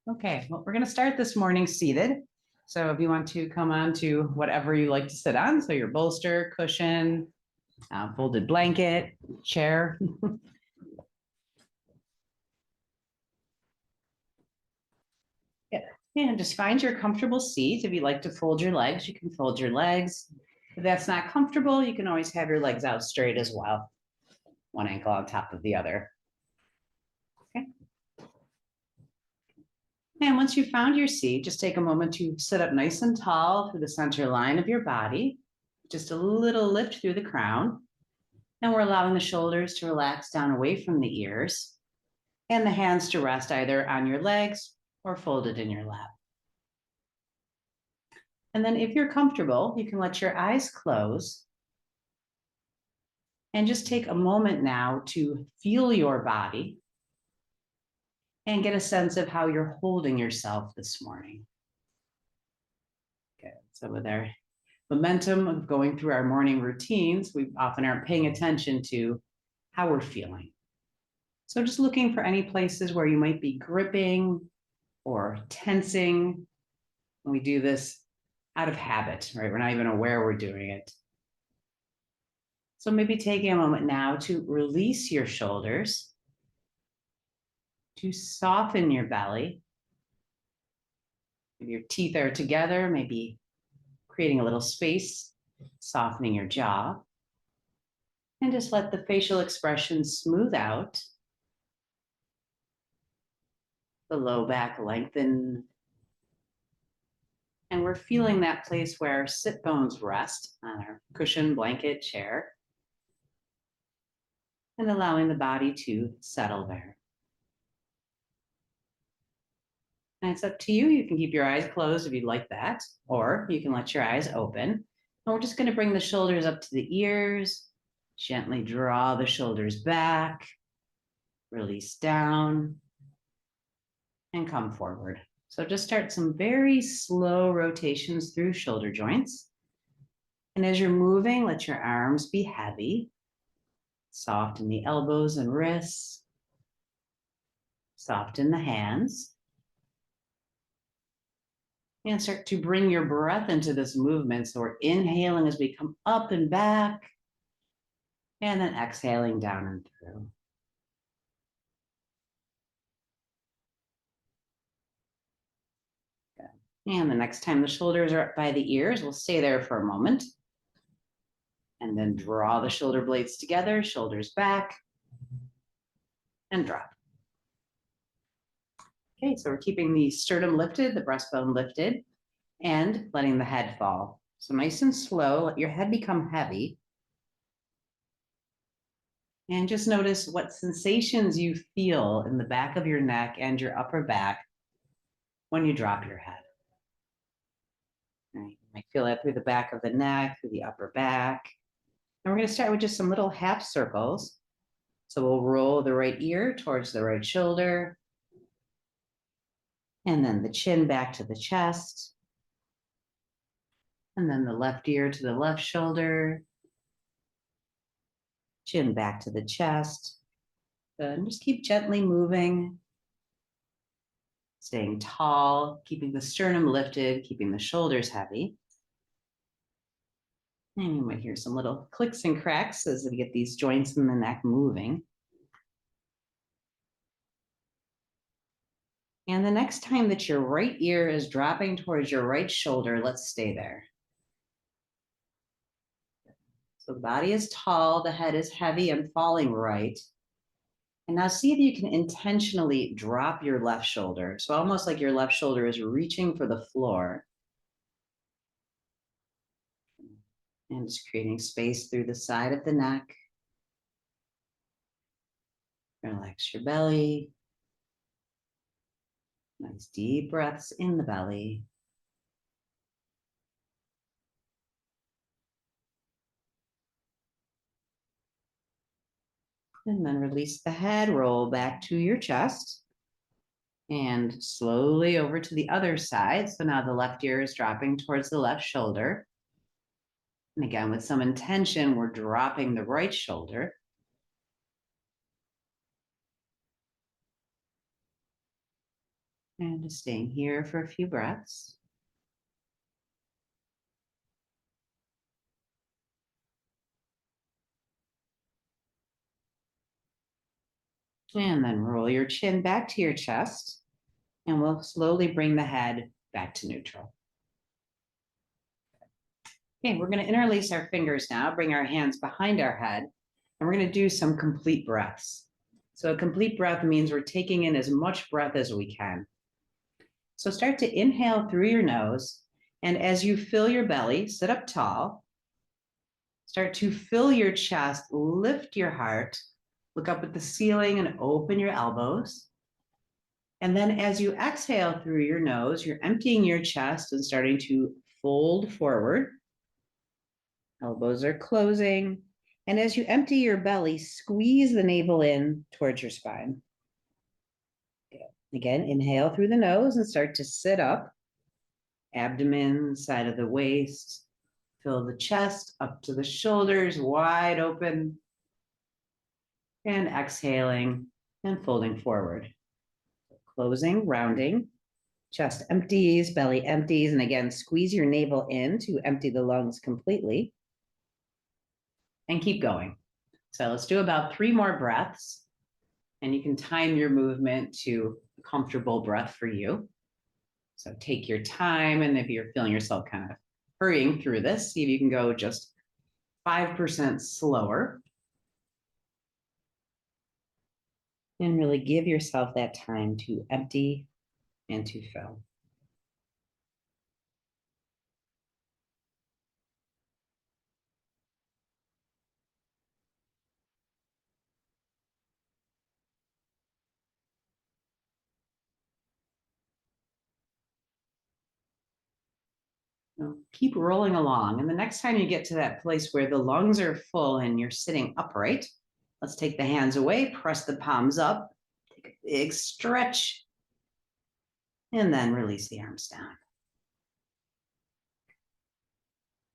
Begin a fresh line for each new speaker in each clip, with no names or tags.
Okay, well, we're going to start this morning seated. So if you want to come on to whatever you like to sit on, so your bolster, cushion, folded blanket, chair. Yeah. And just find your comfortable seat. If you like to fold your legs, you can fold your legs. If that's not comfortable, you can always have your legs out straight as well. One ankle on top of the other. Okay. And once you've found your seat, just take a moment to sit up nice and tall through the center line of your body. Just a little lift through the crown. And we're allowing the shoulders to relax down away from the ears and the hands to rest either on your legs or folded in your lap. And then if you're comfortable, you can let your eyes close and just take a moment now to feel your body and get a sense of how you're holding yourself this morning. Good. So with our momentum of going through our morning routines, we often aren't paying attention to how we're feeling. So just looking for any places where you might be gripping or tensing. And we do this out of habit, right? We're not even aware we're doing it. So maybe taking a moment now to release your shoulders, to soften your belly. If your teeth are together, maybe creating a little space, softening your jaw. And just let the facial expression smooth out. The low back lengthen. And we're feeling that place where our sit bones rest on our cushion, blanket, chair. And allowing the body to settle there. And it's up to you. You can keep your eyes closed if you'd like that, or you can let your eyes open. And we're just going to bring the shoulders up to the ears, gently draw the shoulders back, release down, and come forward. So just start some very slow rotations through shoulder joints. And as you're moving, let your arms be heavy. Soften the elbows and wrists. Soften the hands. And start to bring your breath into this movement. So we're inhaling as we come up and back, and then exhaling down and through. Good. And the next time the shoulders are up by the ears, we'll stay there for a moment. And then draw the shoulder blades together, shoulders back, and drop. Okay, so we're keeping the sternum lifted, the breastbone lifted, and letting the head fall. So nice and slow, let your head become heavy. And just notice what sensations you feel in the back of your neck and your upper back when you drop your head. Right. You might feel that through the back of the neck, through the upper back. And we're going to start with just some little half circles. So we'll roll the right ear towards the right shoulder. And then the chin back to the chest. And then the left ear to the left shoulder. Chin back to the chest. Good. And just keep gently moving. Staying tall, keeping the sternum lifted, keeping the shoulders heavy. And you might hear some little clicks and cracks as we get these joints in the neck moving. And the next time that your right ear is dropping towards your right shoulder, let's stay there. So the body is tall, the head is heavy and falling right. And now see if you can intentionally drop your left shoulder. So almost like your left shoulder is reaching for the floor. And just creating space through the side of the neck. Relax your belly. Nice deep breaths in the belly. And then release the head, roll back to your chest. And slowly over to the other side. So now the left ear is dropping towards the left shoulder. And again, with some intention, we're dropping the right shoulder. And just staying here for a few breaths. And then roll your chin back to your chest. And we'll slowly bring the head back to neutral. Okay, we're going to interlace our fingers now, bring our hands behind our head, and we're going to do some complete breaths. So a complete breath means we're taking in as much breath as we can. So start to inhale through your nose, and as you fill your belly, sit up tall. Start to fill your chest, lift your heart, look up at the ceiling and open your elbows. And then as you exhale through your nose, you're emptying your chest and starting to fold forward. Elbows are closing. And as you empty your belly, squeeze the navel in towards your spine. Good. Again, inhale through the nose and start to sit up. Abdomen, side of the waist. Fill the chest up to the shoulders, wide open. And exhaling and folding forward. Closing, rounding. Chest empties, belly empties. And again, squeeze your navel in to empty the lungs completely. And keep going. So let's do about 3 more breaths. And you can time your movement to a comfortable breath for you. So take your time, and if you're feeling yourself kind of hurrying through this, see if you can go just 5% slower. And really give yourself that time to empty and to fill. Keep rolling along. And the next time you get to that place where the lungs are full and you're sitting upright, let's take the hands away, press the palms up, take a big stretch, and then release the arms down.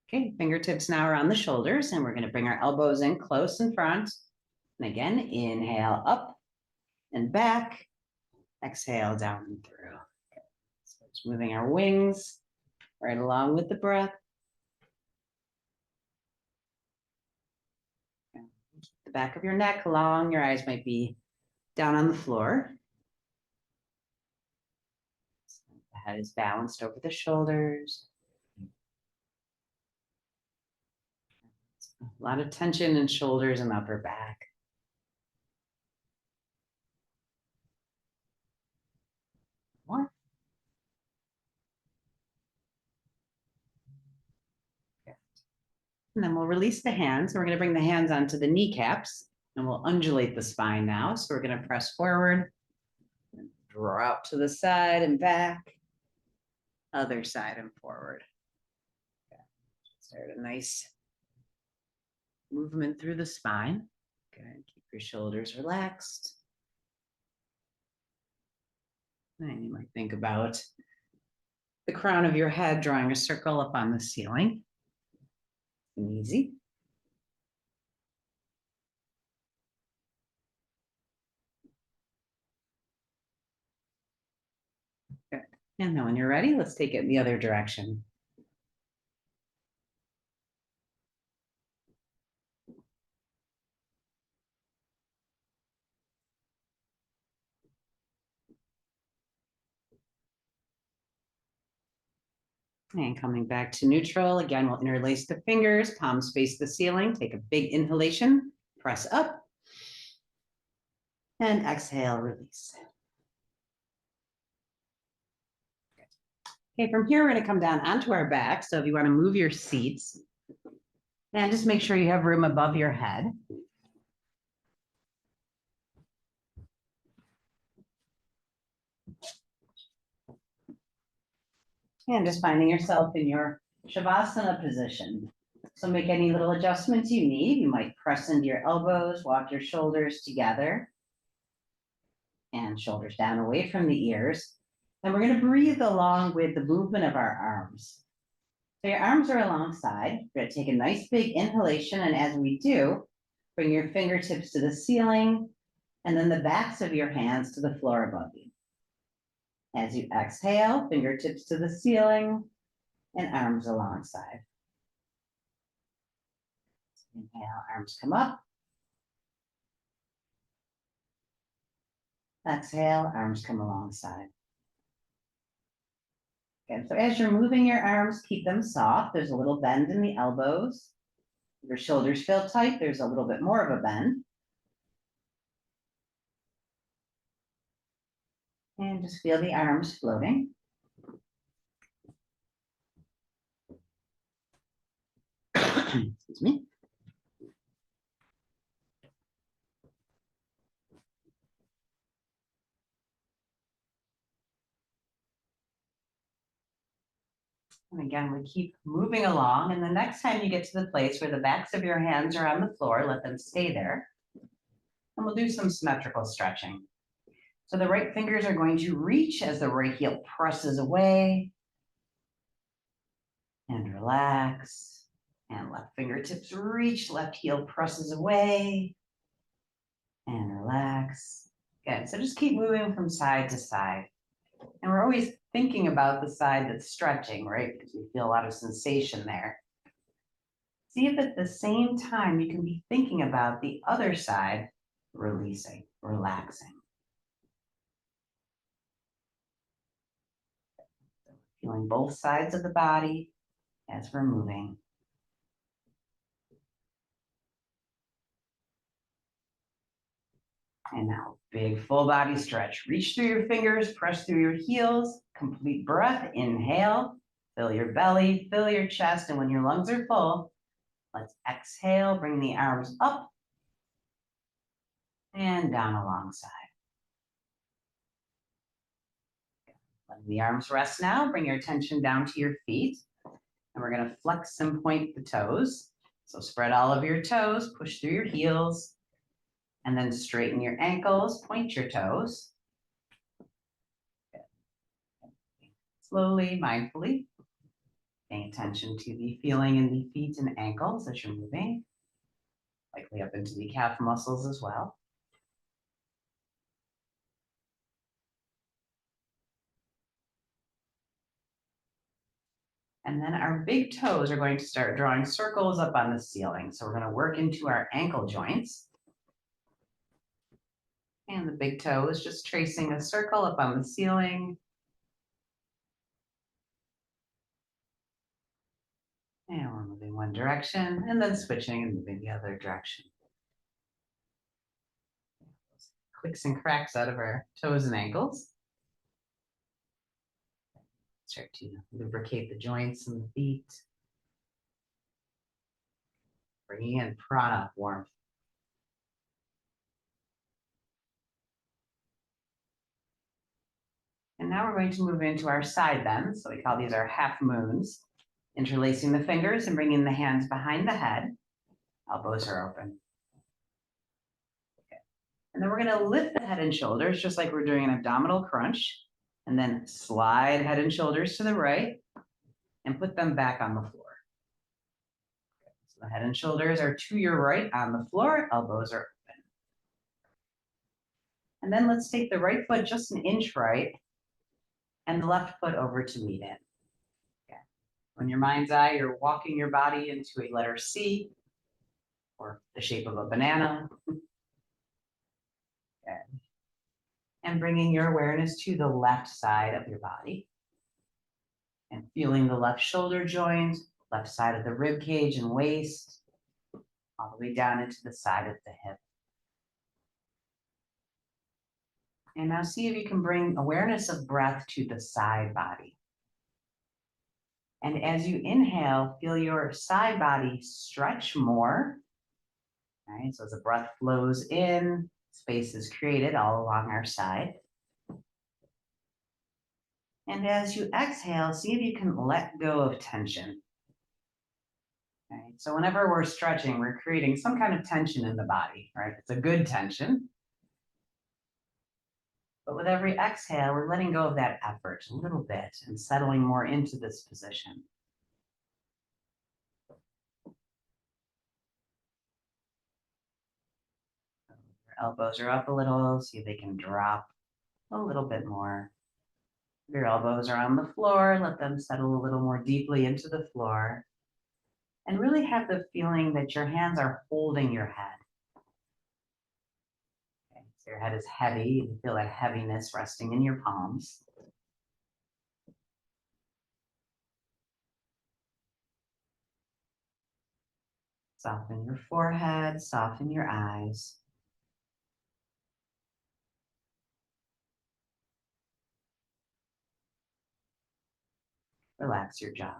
Okay, fingertips now are on the shoulders, and we're going to bring our elbows in close in front. And again, inhale up and back, exhale down and through. Okay. So it's moving our wings right along with the breath. Keep the back of your neck long. Your eyes might be down on the floor. The head is balanced over the shoulders. A lot of tension in shoulders and upper back. More. Good. And then we'll release the hands. We're going to bring the hands onto the kneecaps, and we'll undulate the spine now. So we're going to press forward, and draw out to the side and back, other side and forward. Okay. Start a nice movement through the spine. Good. Keep your shoulders relaxed. And you might think about the crown of your head drawing a circle up on the ceiling. And easy. Good. And then when you're ready, let's take it in the other direction. And coming back to neutral, again, we'll interlace the fingers, palms face the ceiling, take a big inhalation, press up, and exhale, release. Okay, from here, we're gonna come down onto our back. So if you wanna move your seats, and just make sure you have room above your head. And just finding yourself in your Shavasana position. So make any little adjustments you need. You might press into your elbows, walk your shoulders together, and shoulders down away from the ears. And we're going to breathe along with the movement of our arms. So your arms are alongside. We're going to take a nice big inhalation. And as we do, bring your fingertips to the ceiling and then the backs of your hands to the floor above you. As you exhale, fingertips to the ceiling and arms alongside. Inhale, arms come up. Exhale, arms come alongside. Okay, so as you're moving your arms, keep them soft. There's a little bend in the elbows. Your shoulders feel tight. There's a little bit more of a bend. And just feel the arms floating. Excuse me. And again, we keep moving along. And the next time you get to the place where the backs of your hands are on the floor, let them stay there. And we'll do some symmetrical stretching. So the right fingers are going to reach as the right heel presses away. And relax. And left fingertips reach, left heel presses away. And relax. Good, so just keep moving from side to side. And we're always thinking about the side that's stretching, right? Because we feel a lot of sensation there. See if at the same time you can be thinking about the other side, releasing, relaxing. Feeling both sides of the body as we're moving. And now, big full body stretch. Reach through your fingers, press through your heels, complete breath, inhale, fill your belly, fill your chest, and when your lungs are full, let's exhale, bring the arms up and down alongside. Letting the arms rest now, bring your attention down to your feet, and we're gonna flex and point the toes. So spread all of your toes, push through your heels, and then straighten your ankles, point your toes. Slowly, mindfully, paying attention to the feeling in the feet and ankles as you're moving, likely up into the calf muscles as well. And then our big toes are going to start drawing circles up on the ceiling. So we're going to work into our ankle joints. And the big toe is just tracing a circle up on the ceiling. And we're moving one direction and then switching and moving the other direction. Clicks and cracks out of our toes and ankles. Start to lubricate the joints and the feet. Bringing in prana, warmth. And now we're going to move into our side bends. So we call these our half moons. Interlacing the fingers and bringing the hands behind the head. Elbows are open. Okay. And then we're going to lift the head and shoulders just like we're doing an abdominal crunch. And then slide head and shoulders to the right and put them back on the floor. Okay. So the head and shoulders are to your right on the floor. Elbows are open. And then let's take the right foot just an inch right and the left foot over to meet it. Okay. In your mind's eye, you're walking your body into a letter C or the shape of a banana. Okay. And bringing your awareness to the left side of your body. And feeling the left shoulder joint, left side of the rib cage and waist, all the way down into the side of the hip. And now see if you can bring awareness of breath to the side body. And as you inhale, feel your side body stretch more. All right, so as the breath flows in, space is created all along our side. And as you exhale, see if you can let go of tension. Okay, so whenever we're stretching, we're creating some kind of tension in the body, right? It's a good tension. But with every exhale, we're letting go of that effort a little bit and settling more into this position. Your elbows are up a little, see if they can drop a little bit more. Your elbows are on the floor. Let them settle a little more deeply into the floor. And really have the feeling that your hands are holding your head. Okay, so your head is heavy. You feel that heaviness resting in your palms. Soften your forehead, soften your eyes. Relax your jaw.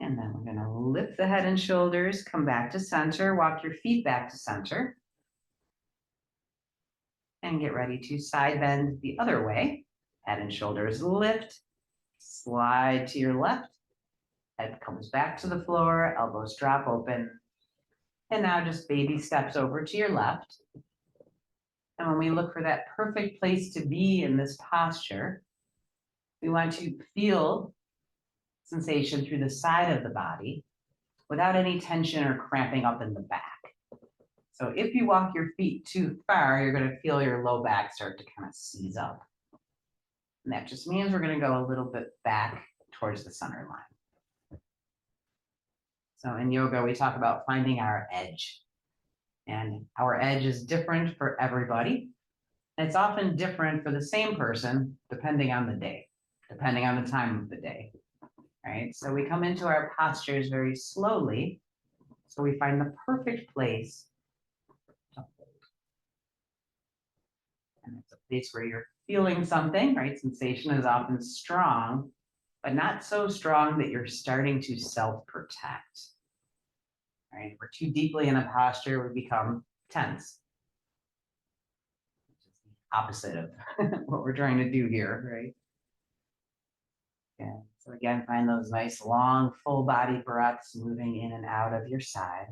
And then we're going to lift the head and shoulders, come back to center, walk your feet back to center. And get ready to side bend the other way. Head and shoulders lift, slide to your left. Head comes back to the floor, elbows drop open. And now just baby steps over to your left. And when we look for that perfect place to be in this posture, we want to feel sensation through the side of the body without any tension or cramping up in the back. So if you walk your feet too far, you're going to feel your low back start to kind of seize up. And that just means we're going to go a little bit back towards the center line. So in yoga, we talk about finding our edge. And our edge is different for everybody. And it's often different for the same person, depending on the day, depending on the time of the day. Right? So we come into our postures very slowly. So we find the perfect place to hold. And it's a place where you're feeling something, right? Sensation is often strong, but not so strong that you're starting to self-protect. Right? If we're too deeply in a posture, we become tense. Which is the opposite of what we're trying to do here, right? Yeah. So again, find those nice long full body breaths moving in and out of your side.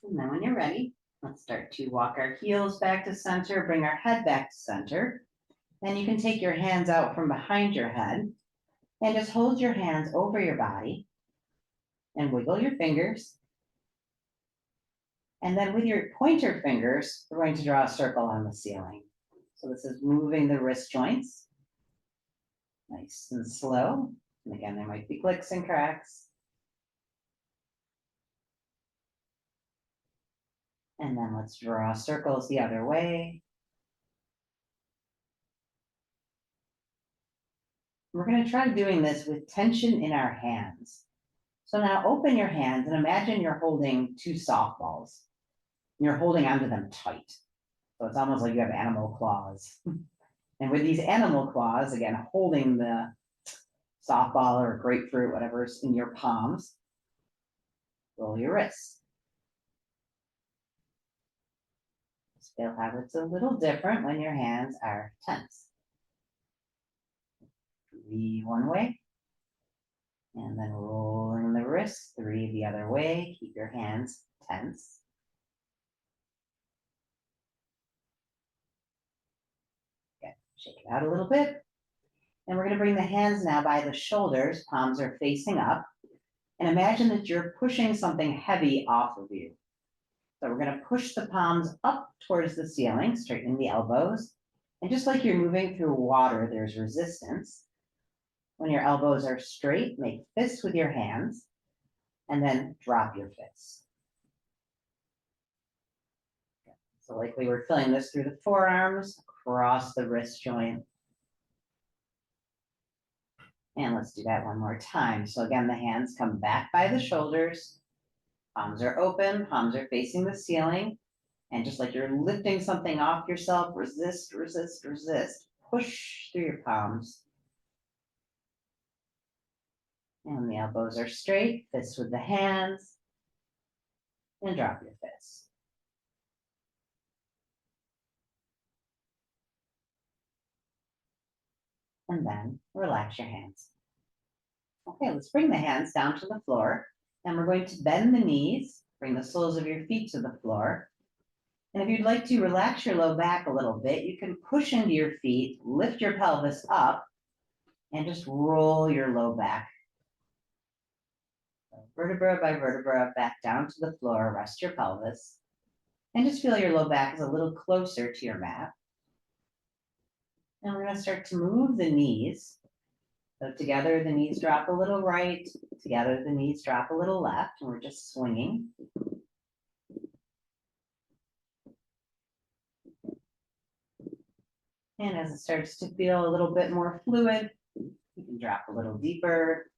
And then when you're ready, let's start to walk our heels back to center, bring our head back to center. And you can take your hands out from behind your head and just hold your hands over your body and wiggle your fingers. And then with your pointer fingers, we're going to draw a circle on the ceiling. So this is moving the wrist joints. Nice and slow. And again, there might be clicks and cracks. And then let's draw circles the other way. We're going to try doing this with tension in our hands. So now open your hands and imagine you're holding two softballs. You're holding onto them tight. So it's almost like you have animal claws. And with these animal claws, again, holding the softball or grapefruit, whatever's in your palms, roll your wrists. Feel how it's a little different when your hands are tense. Three one way, and then rolling the wrists, three the other way. Keep your hands tense. Okay, shake it out a little bit. And we're going to bring the hands now by the shoulders, palms are facing up. And imagine that you're pushing something heavy off of you. So we're going to push the palms up towards the ceiling, straightening the elbows. And just like you're moving through water, there's resistance. When your elbows are straight, make fists with your hands, and then drop your fists. So like we were feeling this through the forearms, across the wrist joint. And let's do that one more time. So again, the hands come back by the shoulders. Palms are open, palms are facing the ceiling. And just like you're lifting something off yourself, resist, resist, resist. Push through your palms. And the elbows are straight, fists with the hands. And drop your fists. And then relax your hands. Okay, let's bring the hands down to the floor. And we're going to bend the knees Bring the soles of your feet to the floor. And if you'd like to relax your low back a little bit, you can push into your feet, lift your pelvis up, and just roll your low back. So vertebra by vertebra, back down to the floor, rest your pelvis, and just feel your low back is a little closer to your mat. And we're gonna start to move the knees. So together, the knees drop a little right, together, the knees drop a little left, and we're just swinging. And as it starts to feel a little bit more fluid, you can drop a little deeper.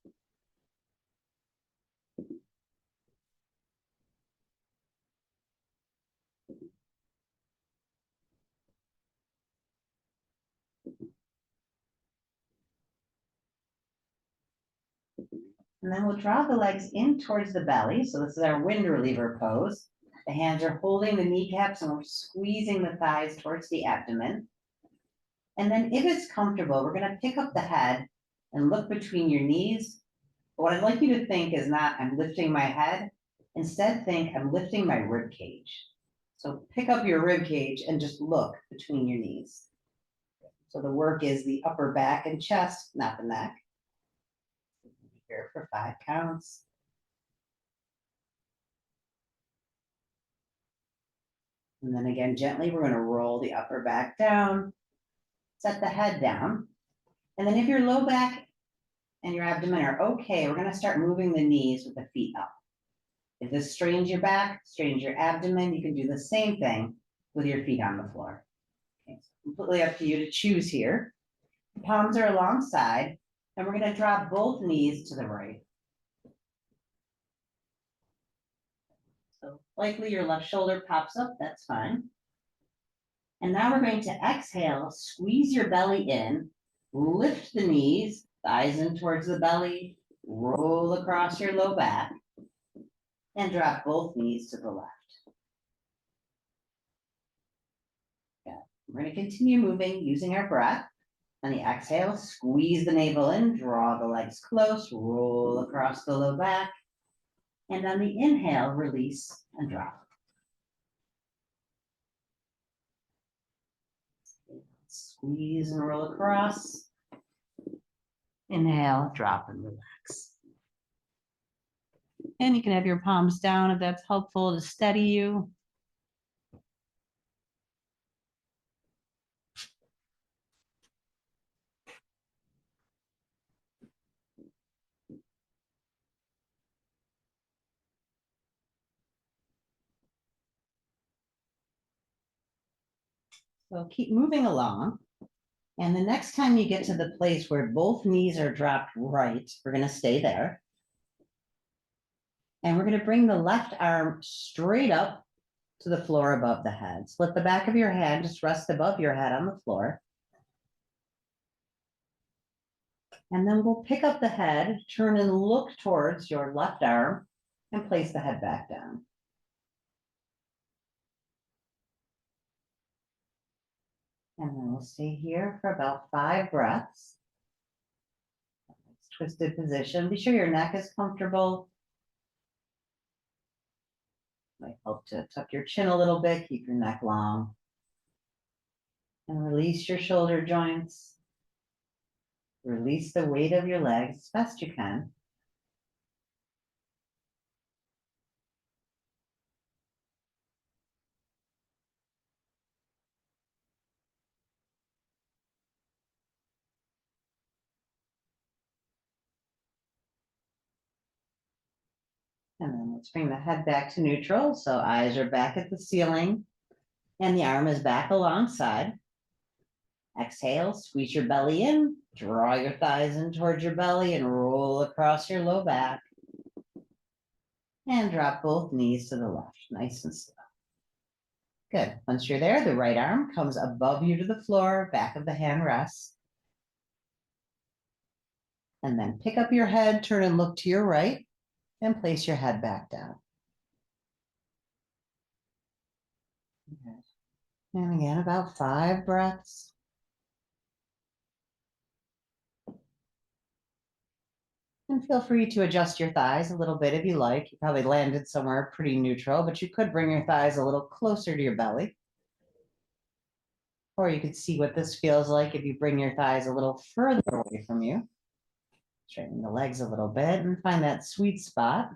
And then we'll draw the legs in towards the belly. So this is our wind reliever pose. The hands are holding the kneecaps and we're squeezing the thighs towards the abdomen. And then if it's comfortable, we're gonna pick up the head and look between your knees. But what I'd like you to think is not I'm lifting my head. Instead, think I'm lifting my rib cage. So pick up your rib cage and just look between your knees. So the work is the upper back and chest, not the neck. Here for 5 counts. And then again, gently, we're gonna roll the upper back down, set the head down. And then if your low back and your abdomen are okay, we're gonna start moving the knees with the feet up. If this strains your back, strains your abdomen, you can do the same thing with your feet on the floor. Okay, so completely up to you to choose here. The palms are alongside, and we're gonna drop both knees to the right. So likely your left shoulder pops up, that's fine. And now we're going to exhale, squeeze your belly in, lift the knees, thighs in towards the belly, roll across your low back, and drop both knees to the left. Yeah. We're going to continue moving using our breath. On the exhale, squeeze the navel in, draw the legs close, roll across the low back. And on the inhale, release and drop. Squeeze and roll across. Inhale, drop and relax. And you can have your palms down if that's helpful to steady you. So keep moving along. And the next time you get to the place where both knees are dropped right, we're going to stay there. And we're going to bring the left arm straight up to the floor above the head. So let the back of your hand just rest above your head on the floor. And then we'll pick up the head, turn and look towards your left arm, and place the head back down. And then we'll stay here for about 5 breaths. Twisted position. Be sure your neck is comfortable. Might help to tuck your chin a little bit, keep your neck long. And release your shoulder joints. Release the weight of your legs as best you can. And then let's bring the head back to neutral. So eyes are back at the ceiling and the arm is back alongside. Exhale, squeeze your belly in, draw your thighs in towards your belly and roll across your low back. And drop both knees to the left, nice and slow. Good. Once you're there, the right arm comes above you to the floor, back of the hand rests. And then pick up your head, turn and look to your right, and place your head back down. Okay. And again, about 5 breaths. And feel free to adjust your thighs a little bit if you like. You probably landed somewhere pretty neutral, but you could bring your thighs a little closer to your belly. Or you could see what this feels like if you bring your thighs a little further away from you. Straighten the legs a little bit and find that sweet spot.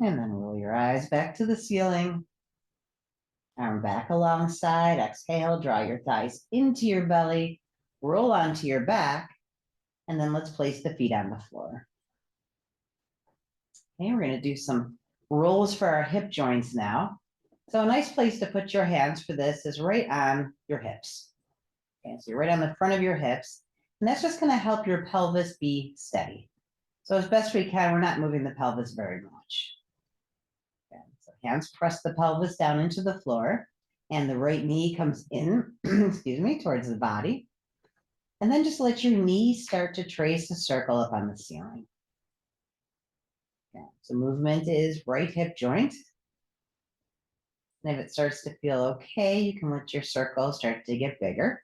And then roll your eyes back to the ceiling. Arm back alongside. Exhale, draw your thighs into your belly. Roll onto your back. And then let's place the feet on the floor. Okay, we're going to do some rolls for our hip joints now. So a nice place to put your hands for this is right on your hips. Okay, so you're right on the front of your hips. And that's just going to help your pelvis be steady. So as best we can, we're not moving the pelvis very much. Okay, so hands press the pelvis down into the floor. And the right knee comes in, excuse me, towards the body. And then just let your knee start to trace a circle up on the ceiling. Okay, so movement is right hip joint. And if it starts to feel okay, you can let your circle start to get bigger.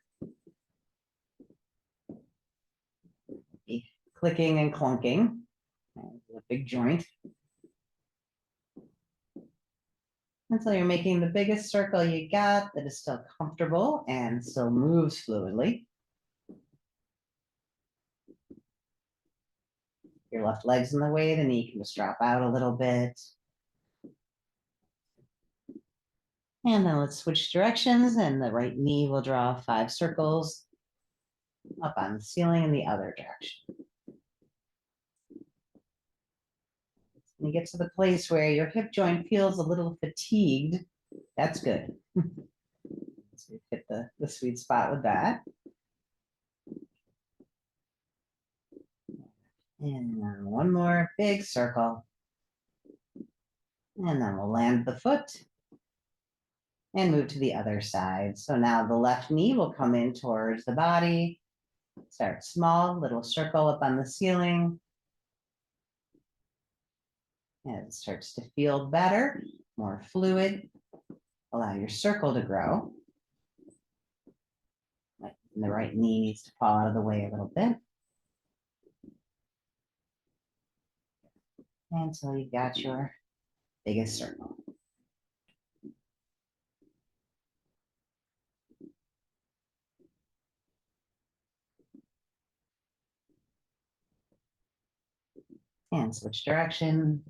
Clicking and clunking. A big joint. Until you're making the biggest circle you got that is still comfortable and still moves fluidly. Your left leg's in the way, the knee can just drop out a little bit. And then let's switch directions, and the right knee will draw 5 circles up on the ceiling in the other direction. When you get to the place where your hip joint feels a little fatigued, that's good. So you hit the sweet spot with that. And then one more big circle. And then we'll land the foot and move to the other side. So now the left knee will come in towards the body. Start small, little circle up on the ceiling. And it starts to feel better, more fluid. Allow your circle to grow. And the right knee needs to fall out of the way a little bit. Until you've got your biggest circle. And switch direction.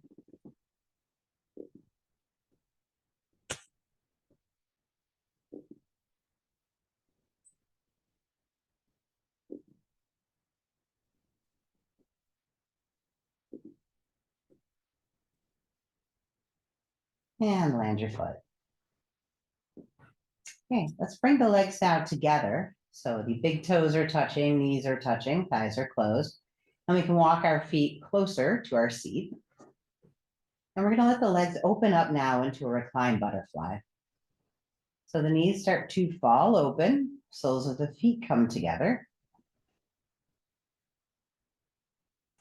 And land your foot. Okay, let's bring the legs out together. So the big toes are touching, knees are touching, thighs are closed. And we can walk our feet closer to our seat. And we're going to let the legs open up now into a reclined butterfly. So the knees start to fall open, soles of the feet come together.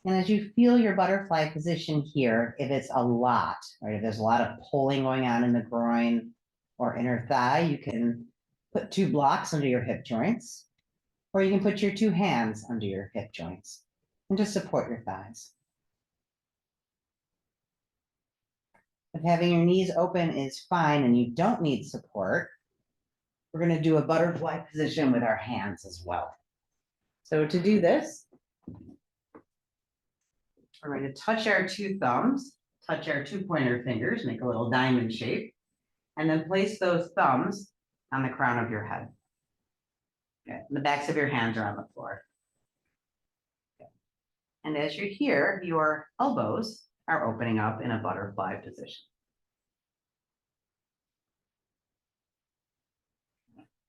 And as you feel your butterfly position here, if it's a lot, right, if there's a lot of pulling going on in the groin or inner thigh, you can put 2 blocks under your hip joints, or you can put your 2 hands under your hip joints and just support your thighs. If having your knees open is fine and you don't need support, we're going to do a butterfly position with our hands as well. So to do this, we're going to touch our 2 thumbs, touch our 2 pointer fingers, make a little diamond shape, and then place those thumbs on the crown of your head. Okay. The backs of your hands are on the floor. Okay. And as you're here, your elbows are opening up in a butterfly position.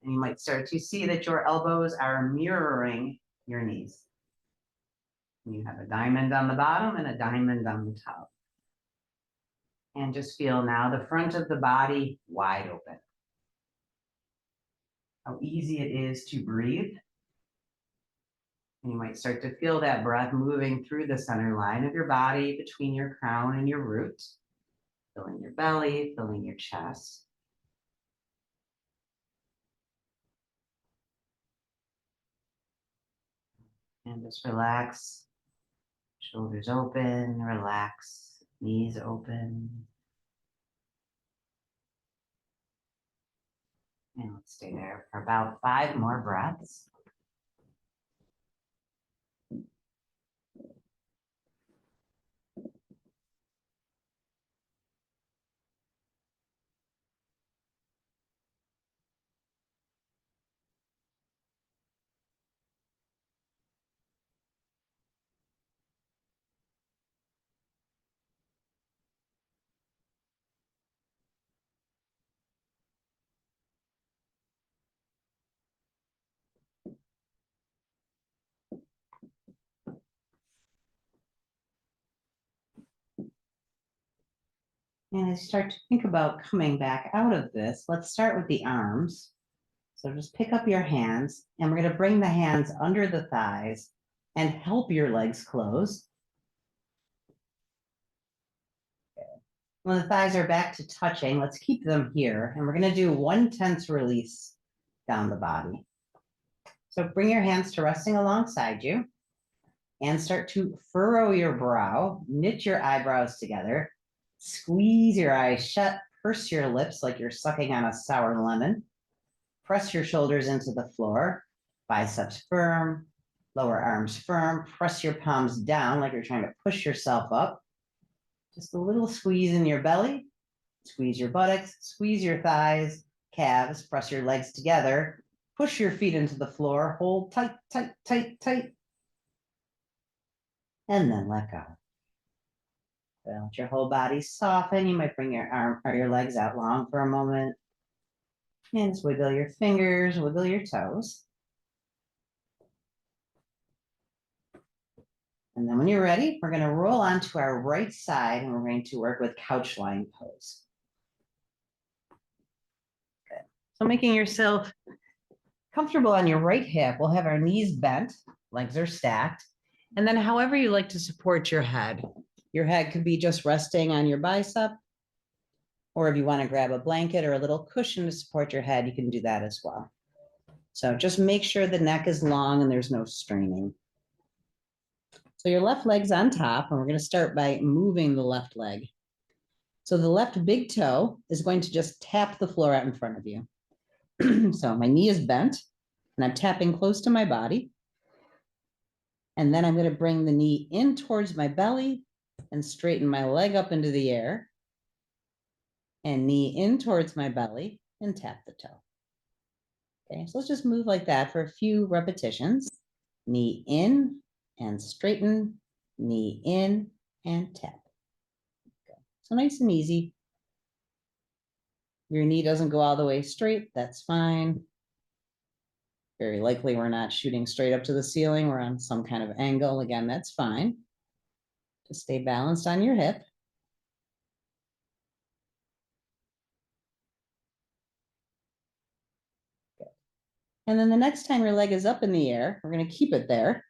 And you might start to see that your elbows are mirroring your knees. You have a diamond on the bottom and a diamond on the top. And just feel now the front of the body wide open. How easy it is to breathe And you might start to feel that breath moving through the center line of your body between your crown and your root, filling your belly, filling your chest. And just relax, shoulders open, relax, knees open. And let's stay there for about 5 more breaths. And as you start to think about coming back out of this, let's start with the arms. So just pick up your hands, and we're going to bring the hands under the thighs and help your legs close. When the thighs are back to touching, let's keep them here. And we're going to do 1/10 release down the body. So bring your hands to resting alongside you and start to furrow your brow, knit your eyebrows together, squeeze your eyes shut, purse your lips like you're sucking on a sour lemon. Press your shoulders into the floor, biceps firm, lower arms firm. Press your palms down like you're trying to push yourself up. Just a little squeeze in your belly, squeeze your buttocks, squeeze your thighs, calves, press your legs together, push your feet into the floor, hold tight, tight, tight, tight, and then let go. Let your whole body soften. You might bring your arm or your legs out long for a moment. And just wiggle your fingers, wiggle your toes. And then when you're ready, we're going to roll onto our right side and we're going to work with couch lying pose. Good. So making yourself comfortable on your right hip, we'll have our knees bent, legs are stacked. And then however you like to support your head could be just resting on your bicep, or if you want to grab a blanket or a little cushion to support your head, you can do that as well. So just make sure the neck is long and there's no straining. So your left leg's on top, and we're going to start by moving the left leg. So the left big toe is going to just tap the floor out in front of you. So my knee is bent, and I'm tapping close to my body. And then I'm going to bring the knee in towards my belly and straighten my leg up into the air. And knee in towards my belly and tap the toe. Okay, so let's just move like that for a few repetitions. Knee in and straighten, knee in and tap. Okay. So nice and easy. Your knee doesn't go all the way straight, that's fine. Very likely we're not shooting straight up to the ceiling, we're on some kind of angle. Again, that's fine. Just stay balanced on your hip. Good. And then the next time your leg is up in the air, we're going to keep it there.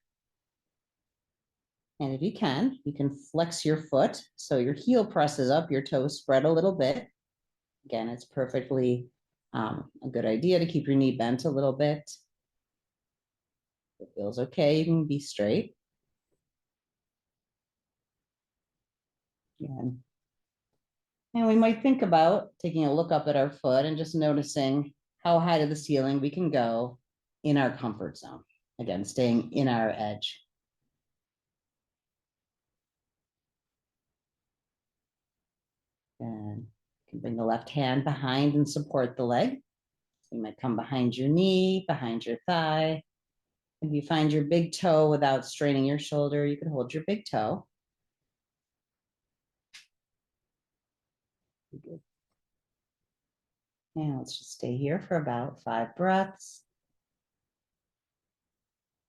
And if you can flex your foot so your heel presses up, your toes spread a little bit. Again, it's perfectly a good idea to keep your knee bent a little bit. If it feels okay, you can be straight. Again. And we might think about taking a look up at our foot and just noticing how high to the ceiling we can go in our comfort zone. Again, staying in our edge. And you can bring the left hand behind and support the leg. So you might come behind your knee, behind your thigh. If you find your big toe without straining your shoulder, you can hold your big toe. Good. And let's just stay here for about 5 breaths.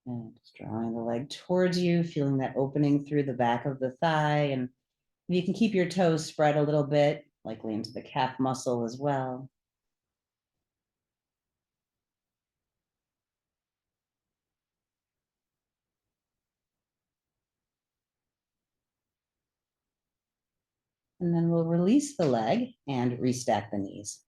And just drawing the leg towards you, feeling that opening through the back of the thigh. And you can keep your toes spread a little bit, likely into the calf muscle as well. And then we'll release the leg and restack the knees.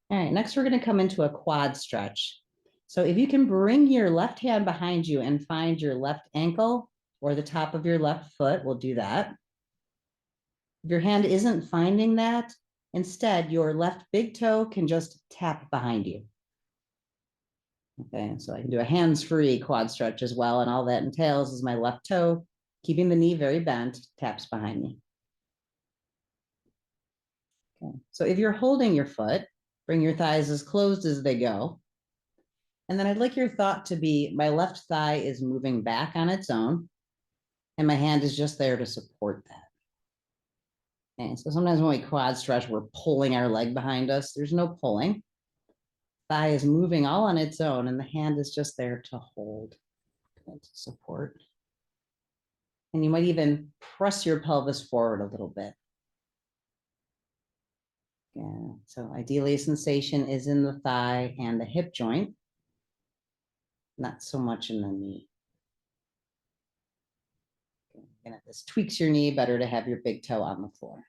All right, next we're going to come into a quad stretch. So if you can bring your left hand behind you and find your left ankle or the top of your left foot, we'll do that. If your hand isn't finding that, instead, your left big toe can just tap behind you. Okay, so I can do a hands-free quad stretch as well, and all that entails is my left toe, keeping the knee very bent, taps behind me. Okay, so if you're holding your foot, bring your thighs as closed as they go. And then I'd like your thought to be, my left thigh is moving back on its own, and my hand is just there to support that. And so sometimes when we quad stretch, we're pulling our leg behind us. There's no pulling. Thigh is moving all on its own, and the hand is just there to hold, to support. And you might even press your pelvis forward a little bit. Yeah, so ideally sensation is in the thigh and the hip joint, not so much in the knee. And if this tweaks your knee, better to have your big toe on the floor.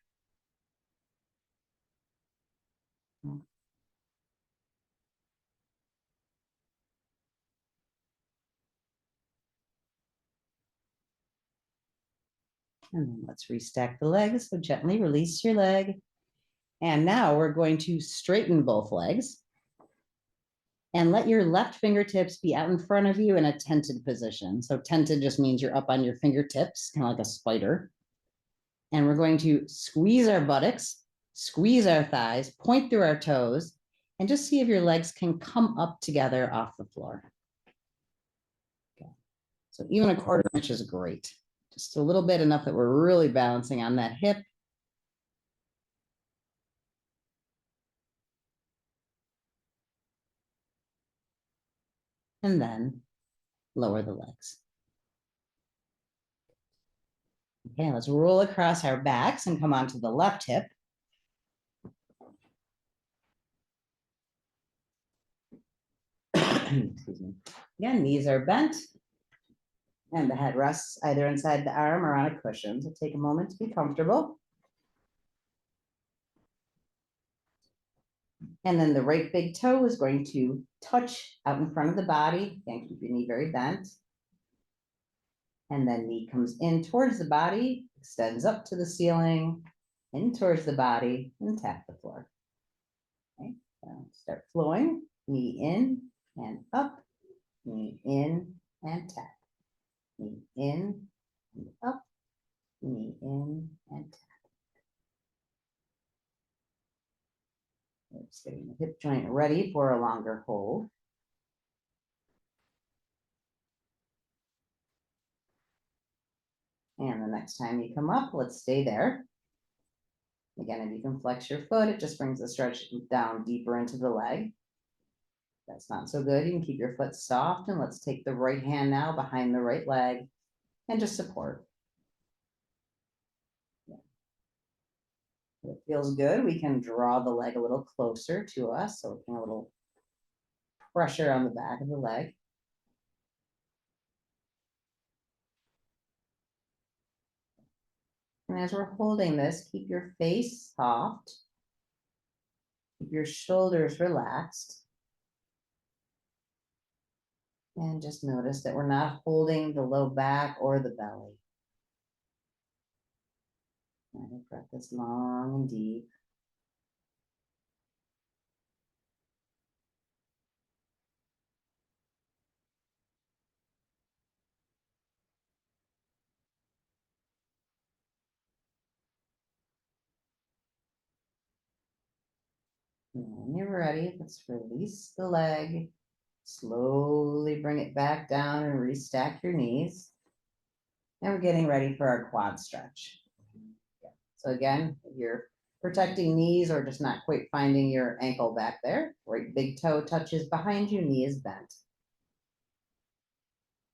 And then let's restack the legs. So gently release your leg. And now we're going to straighten both legs. And let your left fingertips be out in front of you in a tented position. So tented just means you're up on your fingertips, kind of like a spider. And we're going to squeeze our buttocks, squeeze our thighs, point through our toes, and just see if your legs can come up together off the floor. Okay. So even a quarter inch is great. Just a little bit, enough that we're really balancing on that hip. And then lower the legs. Okay, let's roll across our backs and come onto the left hip. Excuse me. Again, knees are bent and the head rests either inside the arm or on a cushion. So take a moment to be comfortable. And then the right big toe is going to touch out in front of the body. Again, keep your knee very bent. And then knee comes in towards the body, extends up to the ceiling, in towards the body, and tap the floor. Okay, so start flowing. Knee in and up, knee in and tap. Knee in and up, knee in and tap. Just getting the hip joint ready for a longer hold. And the next time you come up, let's stay there. Again, if you can flex your foot, it just brings the stretch down deeper into the leg. That's not so good. You can keep your foot soft, and let's take the right hand now behind the right leg and just support. Yeah. If it feels good, we can draw the leg a little closer to us, so we can a little pressure on the back of the leg. And as we're holding this, keep your face soft, keep your shoulders relaxed. And just notice that we're not holding the low back or the belly. Breath is long and deep. And when you're ready, let's release the leg. Slowly bring it back down and restack your knees. And we're getting ready for our quad stretch. So again, if you're protecting knees or just not quite finding your ankle back there, right big toe touches behind you, knee is bent.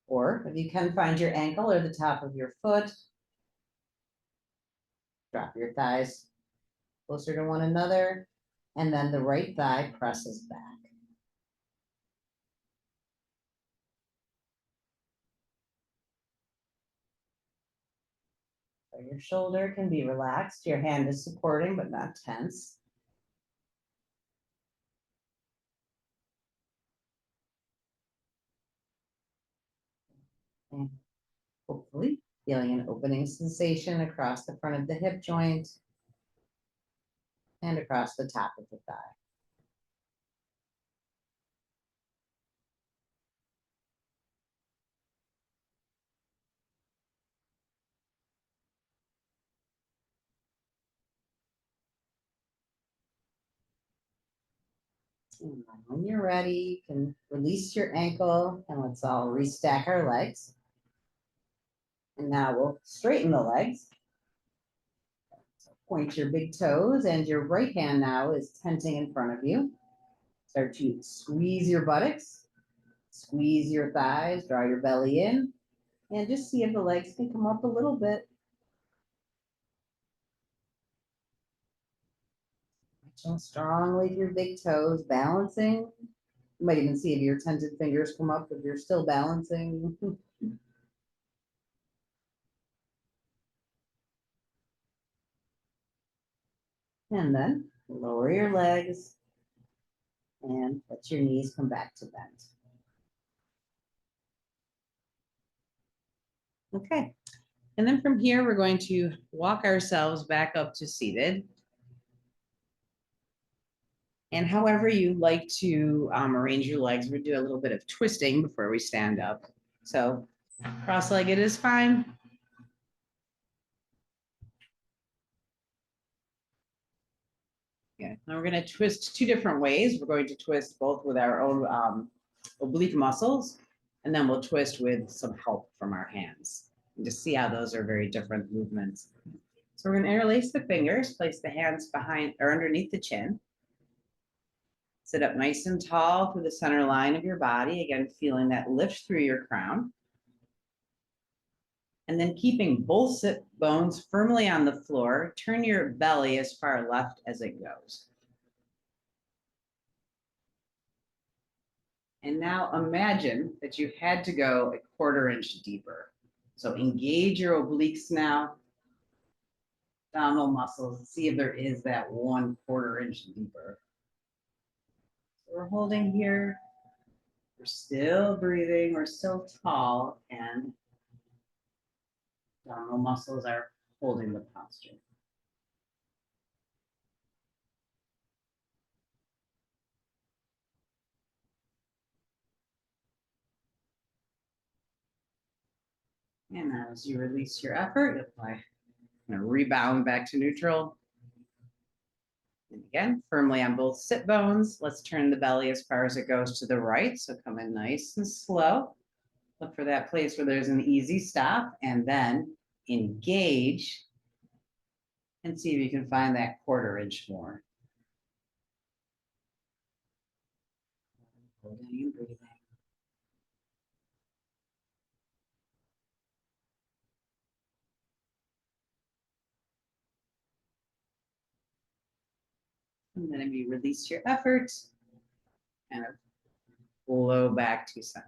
Or if you can find your ankle or the top of your foot, drop your thighs closer to one another, and then the right thigh presses back. So your shoulder can be relaxed. Your hand is supporting, but not tense. And hopefully feeling an opening sensation across the front of the hip joint and across the top of the thigh. And when you're ready, you can release your ankle and let's all restack our legs. And now we'll straighten the legs. So point your big toes and your right hand now is tenting in front of you. Start to squeeze your buttocks, squeeze your thighs, draw your belly in, and just see if the legs can come up a little bit. Reaching strong with your big toes, balancing. You might even see if your tented fingers come up if you're still balancing. And then lower your legs and let your knees come back to bend. Okay. And then from here, we're going to walk ourselves back up to seated. And however you like to arrange your legs, we'll do a little bit of twisting before we stand up. So cross-legged is fine. Okay, now we're going to twist two different ways. We're going to twist both with our own oblique muscles, and then we'll twist with some help from our hands. And just see how those are very different movements. So we're going to interlace the fingers, place the hands behind or underneath the chin. Sit up nice and tall through the center line of your body. Again, feeling that lift through your crown. And then keeping both sit bones firmly on the floor, turn your belly as far left as it goes. And now imagine that you had to go a 1/4 inch deeper. So engage your obliques now, abdominal muscles, see if there is that 1/4 inch deeper. So we're holding here. We're still breathing. We're still tall, and abdominal muscles are holding the posture. And now as you release your effort, you'll rebound back to neutral. And again, firmly on both sit bones. Let's turn the belly as far as it goes to the right. So come in nice and slow. Look for that place where there's an easy stop, and then engage and see if you can find that 1/4 inch more. Holding and breathing. And then if you release your effort, kind of flow back to center.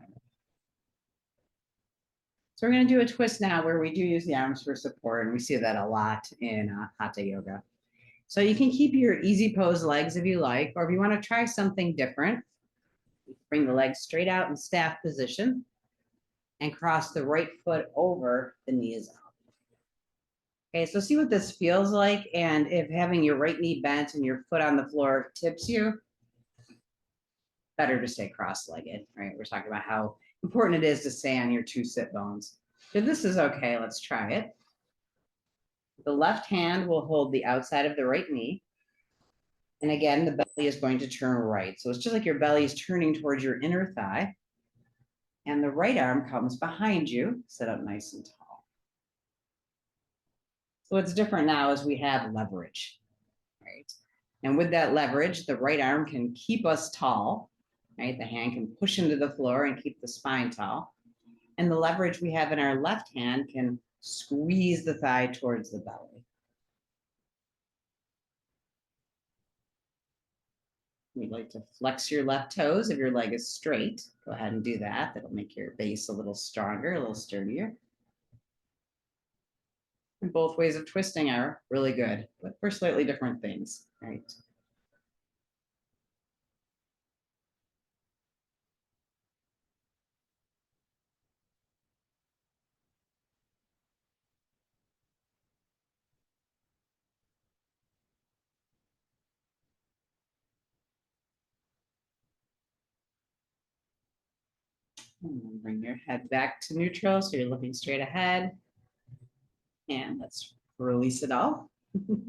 So we're going to do a twist now where we do use the arms for support, and we see that a lot in Hatha yoga. So you can keep your easy pose legs if you like, or if you want to try something different, bring the legs straight out in staff position and cross the right foot over the knees up. Okay, so see what this feels like, and if having your right knee bent and your foot on the floor tips you, better to stay cross-legged, right? We're talking about how important it is to stay on your 2 sit bones. If this is okay, let's try it. The left hand will hold the outside of the right knee. And again, the belly is going to turn right. So it's just like your belly is turning towards your inner thigh. And the right arm comes behind you, sit up nice and tall. So what's different now is we have leverage, right? And with that leverage, the right arm can keep us tall, right? The hand can push into the floor and keep the spine tall. And the leverage we have in our left hand can squeeze the thigh towards the belly. You'd like to flex your left toes if your leg is straight. Go ahead and do that. That'll make your base a little stronger, a little sturdier. And both ways of twisting are really good, but for slightly different things, right? And then bring your head back to neutral so you're looking straight ahead. And let's release it all. Good.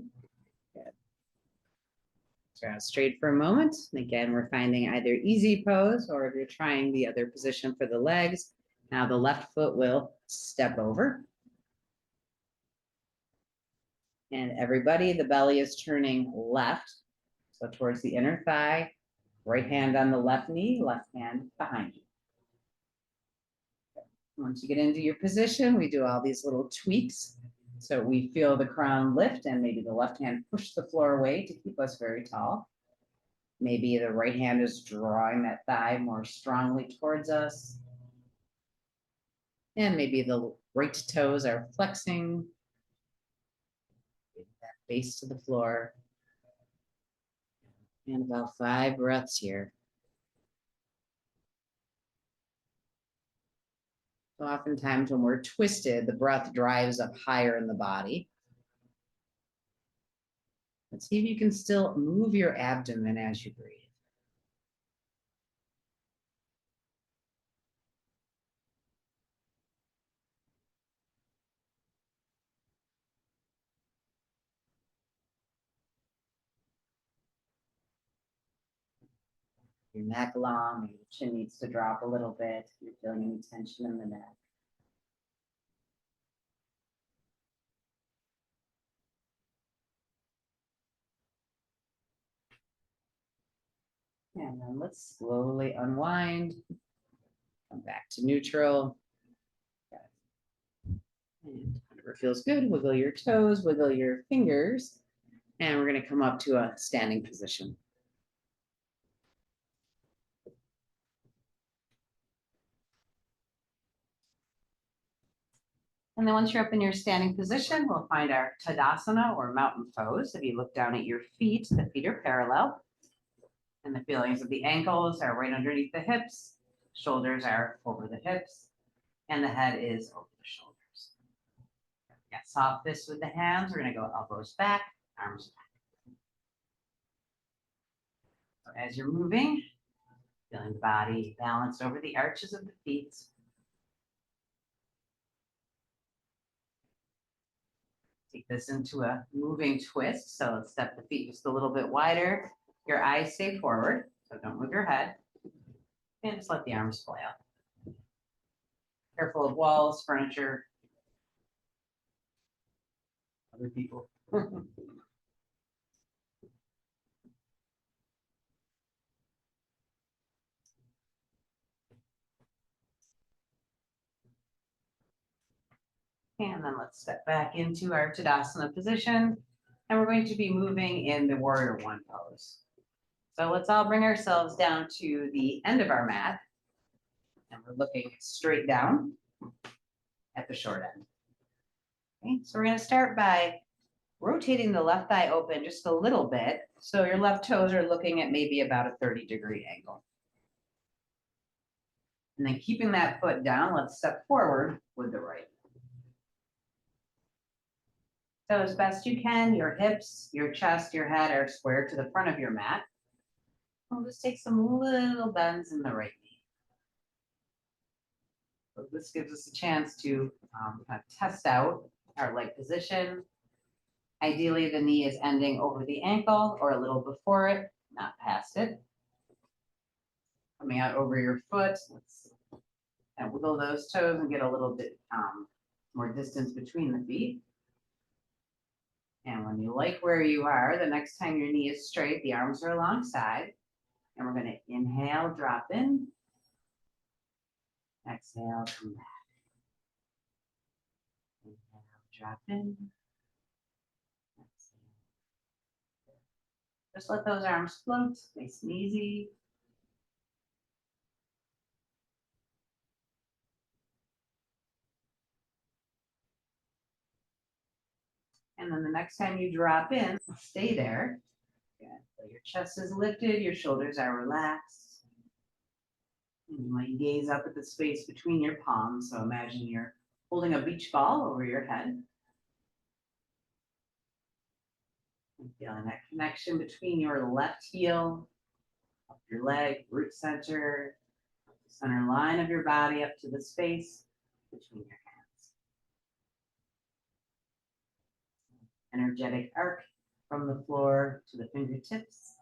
So straight for a moment. And again, we're finding either easy pose or if you're trying the other position for the legs, now the left foot will step over. And everybody, the belly is turning left. So towards the inner thigh, right hand on the left knee, left hand behind you. Once you get into your position, we do all these little tweaks. So we feel the crown lift and maybe the left hand push the floor away to keep us very tall. Maybe the right hand is drawing that thigh more strongly towards us. And maybe the right toes are flexing. That face to the floor. And about 5 breaths here. So oftentimes when we're twisted, the breath drives up higher in the body. Let's see if you can still move your abdomen as you breathe. Your neck long, maybe the chin needs to drop a little bit. You're feeling any tension in the neck. And then let's slowly unwind. Come back to neutral. And whatever feels good, wiggle your toes, wiggle your fingers. And we're going to come up to a standing position. And then once you're up in your standing position, we'll find our Tadasana or mountain pose. If you look down at your feet, the feet are parallel. And the feelings of the ankles are right underneath the hips. Shoulders are over the hips. And the head is over the shoulders. Yeah, soft fists with the hands. We're going to go elbows back, arms back. So as you're moving, feeling the body balanced over the arches of the feet. Take this into a moving twist. So let's step the feet just a little bit wider. Your eyes stay forward, so don't move your head. And just let the arms fly out. Careful of walls, furniture, other people. And then let's step back into our Tadasana position. And we're going to be moving in the Warrior One pose. So let's all bring ourselves down to the end of our mat. And we're looking straight down at the short end. Okay, so we're going to start by rotating the left thigh open just a little bit. So your left toes are looking at maybe about a 30-degree angle. And then keeping that foot down, let's step forward with the right. So as best you can, your hips, your chest, your head are square to the front of your mat. We'll just take some little bends in the right knee. So this gives us a chance to kind of test out our leg position. Ideally, the knee is ending over the ankle or a little before it, not past it. Coming out over your foot. Let's kind of wiggle those toes and get a little bit more distance between the feet. And when you like where you are, the next time your knee is straight, the arms are alongside. And we're going to inhale, drop in. Exhale, come back. Inhale, drop in. Exhale. Just let those arms float, nice and easy. And then the next time you drop in, stay there. Good. So your chest is lifted, your shoulders are relaxed. And you might gaze up at the space between your palms. So imagine you're holding a beach ball over your head. And feeling that connection between your left heel, up your leg, root center, up the center line of your body, up to the space between your hands. Energetic arc from the floor to the fingertips.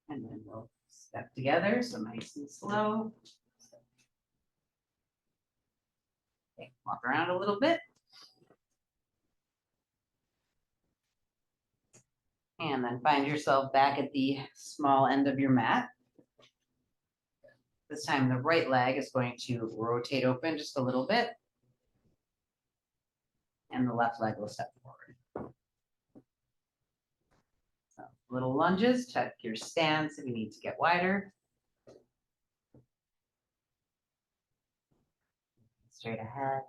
And then we'll step together, so nice and slow. Okay, walk around a little bit. And then find yourself back at the small end of your mat. This time the right leg is going to rotate open just a little bit. And the left leg will step forward. So little lunges, check your stance if you need to get wider. Straight ahead.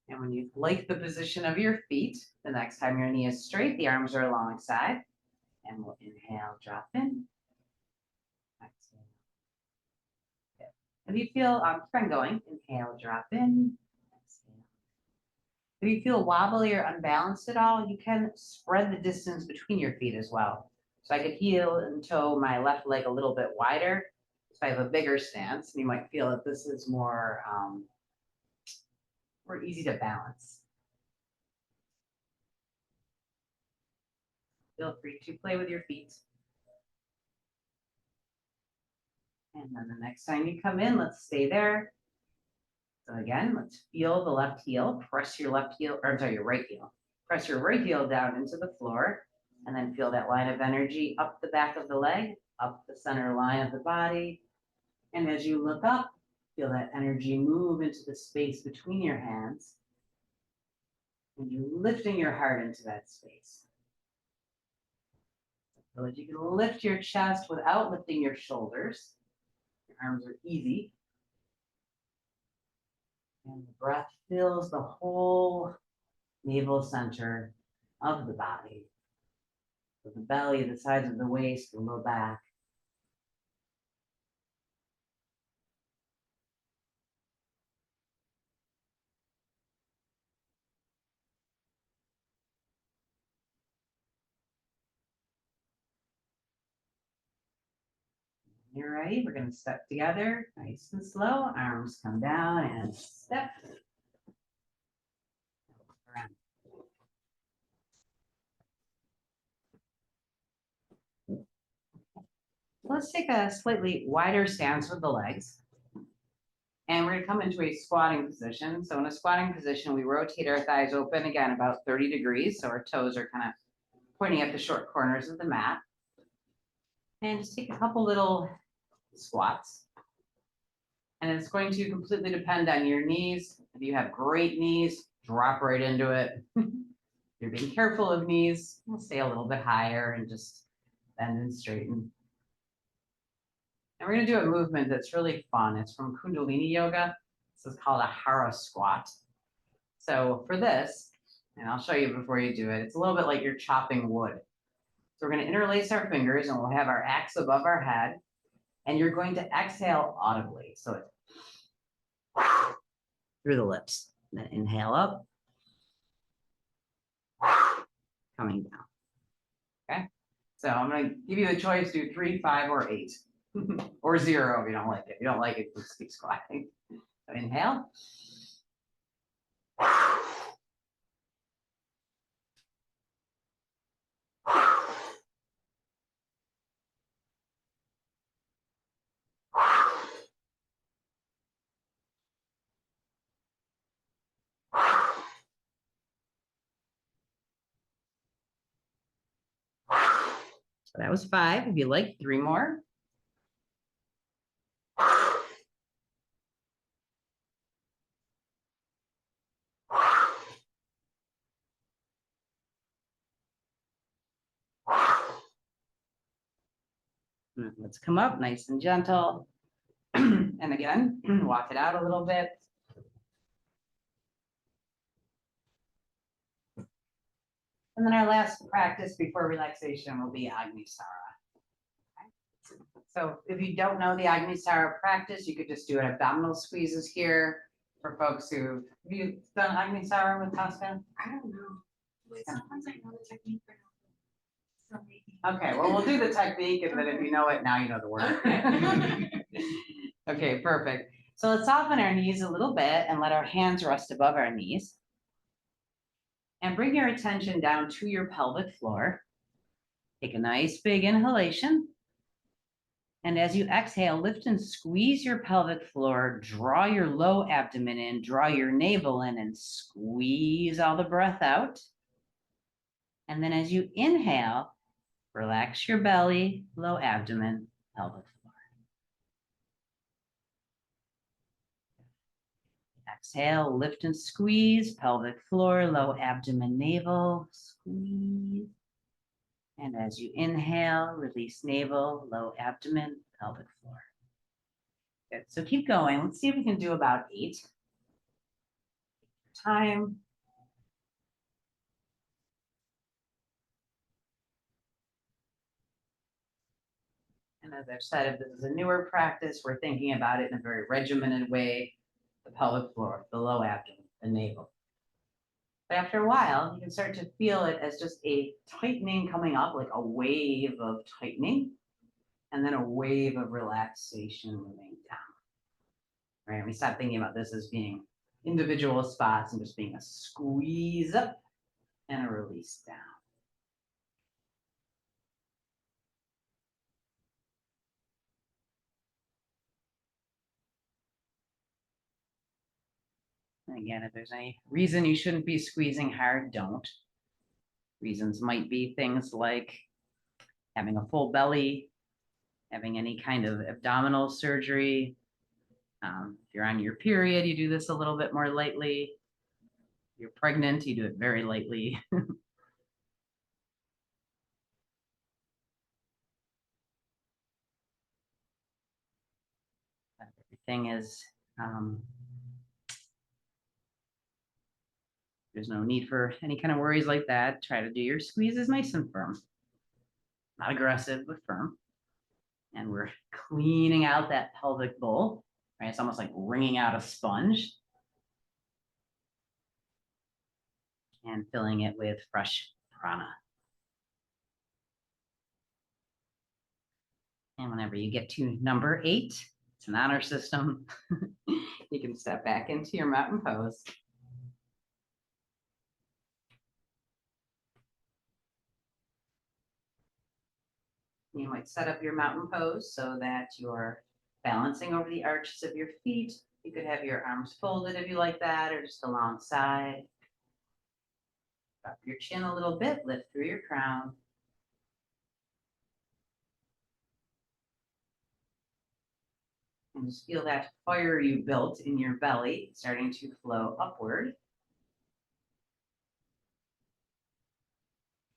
And when you like the position of your feet, the next time your knee is straight, the arms are alongside. And we'll inhale, drop in. Exhale. Good. If you feel, keep on going, inhale, drop in. Exhale. If you feel wobbly or unbalanced at all, you can spread the distance between your feet as well. So I could heel and toe my left leg a little bit wider. If I have a bigger stance, you might feel that this is more easy to balance. Feel free to play with your feet. And then the next time you come in, let's stay there. So again, let's feel the left heel, press your left heel, or I'm sorry, your right heel. Press your right heel down into the floor, and then feel that line of energy up the back of the leg, up the center line of the body. And as you look up, feel that energy move into the space between your hands. And you're lifting your heart into that space. So that you can lift your chest without lifting your shoulders. Your arms are easy. And the breath fills the whole navel center of the body. So the belly, the sides of the waist, the low back. You're ready. We're going to step together, nice and slow. Arms come down and step. Around. Let's take a slightly wider stance with the legs. And we're going to come into a squatting position. So in a squatting position, we rotate our thighs open again about 30 degrees. So our toes are kind of pointing at the short corners of the mat. And just take a couple little squats. And it's going to completely depend on your knees. If you have great knees, drop right into it. If you're being careful of knees, we'll stay a little bit higher and just bend and straighten. And we're going to do a movement that's really fun. It's from Kundalini Yoga. This is called a Hara squat. So for this, and I'll show you before you do it, it's a little bit like you're chopping wood. So we're going to interlace our fingers and we'll have our axe above our head. And you're going to exhale audibly. So it's through the lips. Then inhale up. Coming down. Okay. So I'm going to give you the choice to do 3, 5, or 8. Or 0 if you don't like it. If you don't like it, just keep squatting. So inhale. So that was 5. If you like, 3 more. So that was Let's come up nice and gentle. And again, walk it out a little bit. And then our last practice before relaxation will be Agnisara. Okay. So if you don't know the Agnisara practice, you could just do abdominal squeezes here for folks who, have you done Agnisara with Tosca?
I don't know. Wait, sometimes I know the technique, but so maybe.
Okay, well, we'll do the technique, and then if you know it, now you know the word.
Okay.
Okay, perfect. So let's soften our knees a little bit and let our hands rest above our knees. And bring your attention down to your pelvic floor. Take a nice big inhalation. And as you exhale, lift and squeeze your pelvic floor, draw your low abdomen in, draw your navel in, and squeeze all the breath out. And then as you inhale, relax your belly, low abdomen, pelvic floor. Exhale, lift and squeeze, pelvic floor, low abdomen, navel, squeeze. And as you inhale, release navel, low abdomen, pelvic floor. Good, so keep going. Let's see if we can do about 8. Time. And as I've said, if this is a newer practice, we're thinking about it in a very regimented way. The pelvic floor, the low abdomen, the navel. But after a while, you can start to feel it as just a tightening coming up, like a wave of tightening, and then a wave of relaxation moving down. Right? And we stop thinking about this as being individual spots and just being a squeeze up and a release down. And again, if there's any reason you shouldn't be squeezing hard, don't. Reasons might be things like having a full belly, having any kind of abdominal surgery. If you're on your period, you do this a little bit more lightly. If you're pregnant, you do it very lightly. Everything is, there's no need for any kind of worries like that. Try to do your squeezes nice and firm. Not aggressive, but firm. And we're cleaning out that pelvic bowl, right? It's almost like wringing out a sponge and filling it with fresh prana. And whenever you get to number 8, it's an honor system. You can step back into your mountain pose. You might set up your mountain pose so that you're balancing over the arches of your feet. You could have your arms folded if you like that, or just alongside. Drop your chin a little bit, lift through your crown. And just feel that fire you built in your belly starting to flow upward.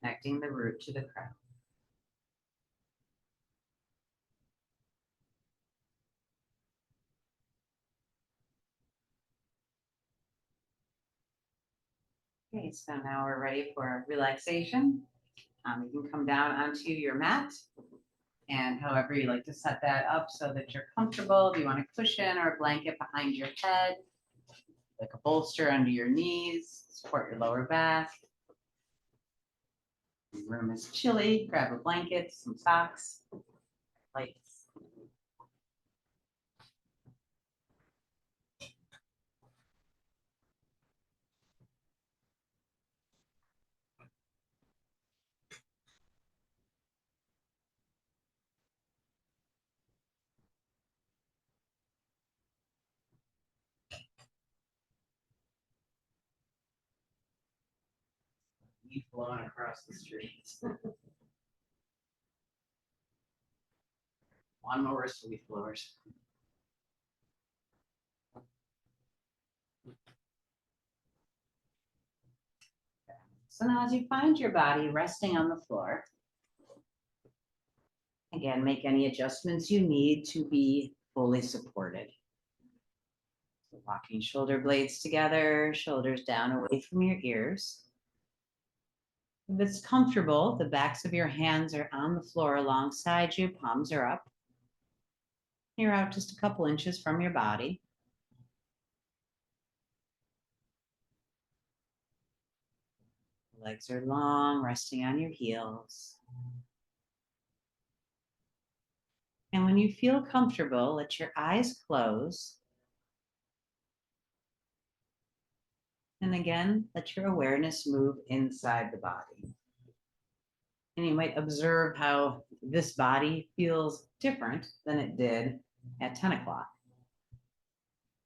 Connecting the root to the crown. Okay, so now we're ready for relaxation. You can come down onto your mat, and however you like to set that up so that you're comfortable. If you want a cushion or a blanket behind your head, like a bolster under your knees, support your lower back. The room is chilly, grab a blanket, some socks, lights. Leaf blowing across the street. Lawnmowers, leaf blowers. So now as you find your body resting on the floor, Again, make any adjustments you need to be fully supported. So walking shoulder blades together, shoulders down away from your ears. If it's comfortable, the backs of your hands are on the floor alongside you, palms are up. You're out just a couple inches from your body. Legs are long, resting on your heels. And when you feel comfortable, let your eyes close. And again, let your awareness move inside the body. And you might observe how this body feels different than it did at 10 o'clock.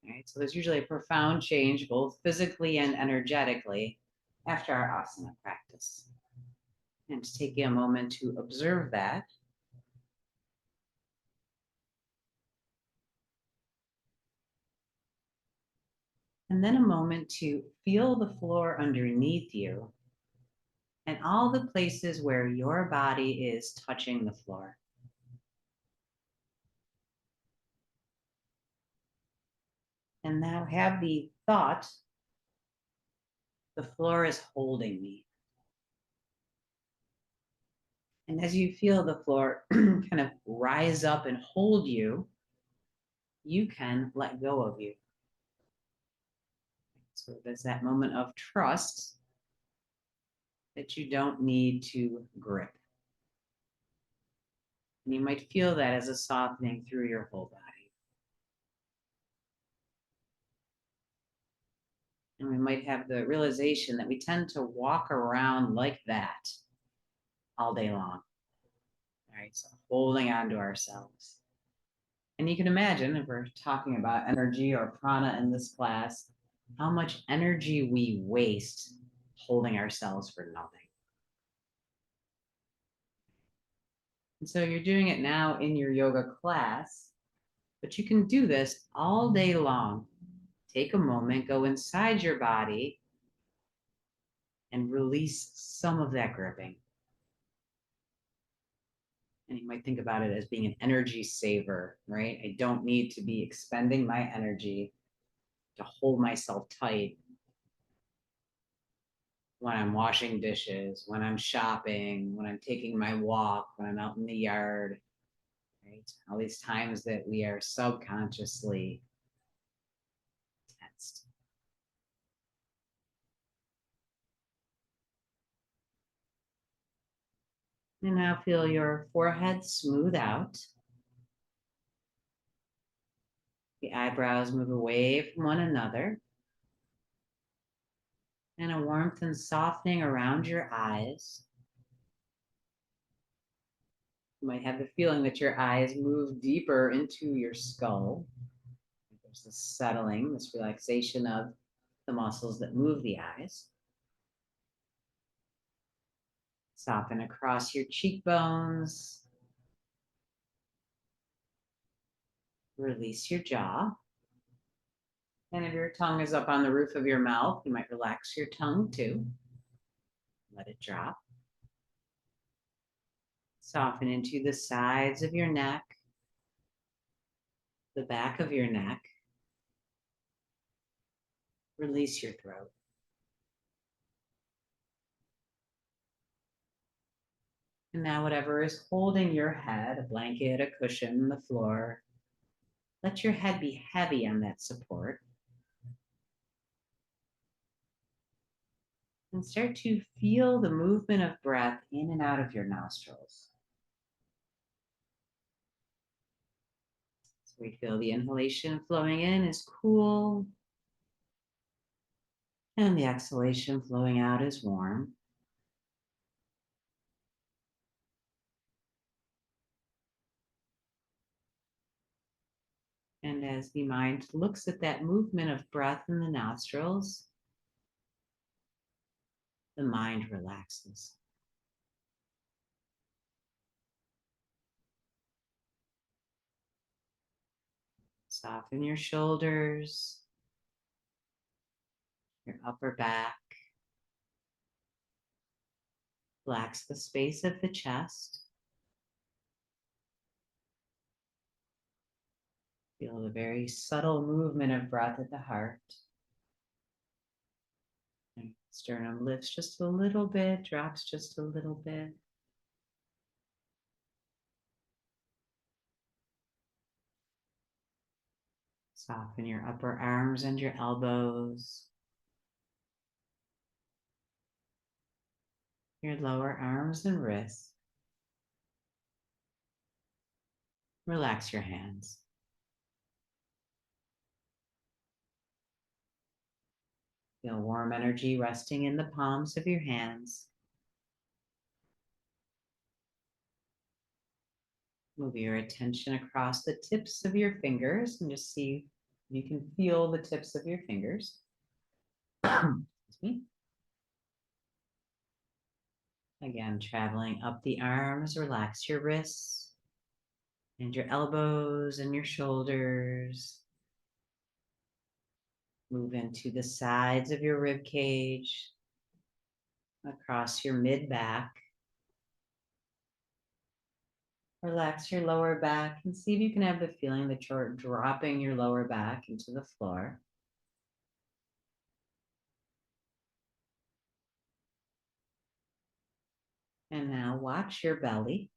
All right, so there's usually a profound change, both physically and energetically, after our asana practice. And just taking a moment to observe that. And then a moment to feel the floor underneath you and all the places where your body is touching the floor. And now have the thought, the floor is holding me. And as you feel the floor kind of rise up and hold you, you can let go of you. So there's that moment of trust that you don't need to grip. And you might feel that as a softening through your whole body. And we might have the realization that we tend to walk around like that all day long. All right, so holding on to ourselves. And you can imagine, if we're talking about energy or prana in this class, how much energy we waste holding ourselves for nothing. And so you're doing it now in your yoga class, but you can do this all day long. Take a moment, go inside your body, and release some of that gripping. And you might think about it as being an energy saver, right? I don't need to be expending my energy to hold myself tight when I'm washing dishes, when I'm shopping, when I'm taking my walk, when I'm out in the yard, right? All these times that we are subconsciously tensed. And now feel your forehead smooth out. The eyebrows move away from one another. And a warmth and softening around your eyes. You might have the feeling that your eyes move deeper into your skull. There's this settling, this relaxation of the muscles that move the eyes. Soften across your cheekbones. Release your jaw. And if your tongue is up on the roof of your mouth, you might relax your tongue too. Let it drop. Soften into the sides of your neck, the back of your neck. Release your throat. And now whatever is holding your head, a blanket, a cushion, the floor, let your head be heavy on that support. And start to feel the movement of breath in and out of your nostrils. So we feel the inhalation flowing in is cool. And the exhalation flowing out is warm. And as the mind looks at that movement of breath in the nostrils, the mind relaxes. Soften your shoulders, your upper back. Relax the space of the chest. Feel the very subtle movement of breath at the heart. And sternum lifts just a little bit, drops just a little bit. Soften your upper arms and your elbows. Your lower arms and wrists. Relax your hands. Feel warm energy resting in the palms of your hands. Move your attention across the tips of your fingers and just see if you can feel the tips of your fingers. Excuse me. Again, traveling up the arms, relax your wrists and your elbows and your shoulders. Move into the sides of your rib cage, across your mid back. Relax your lower back and see if you can have the feeling that you're dropping your lower back into the floor. And now watch your belly.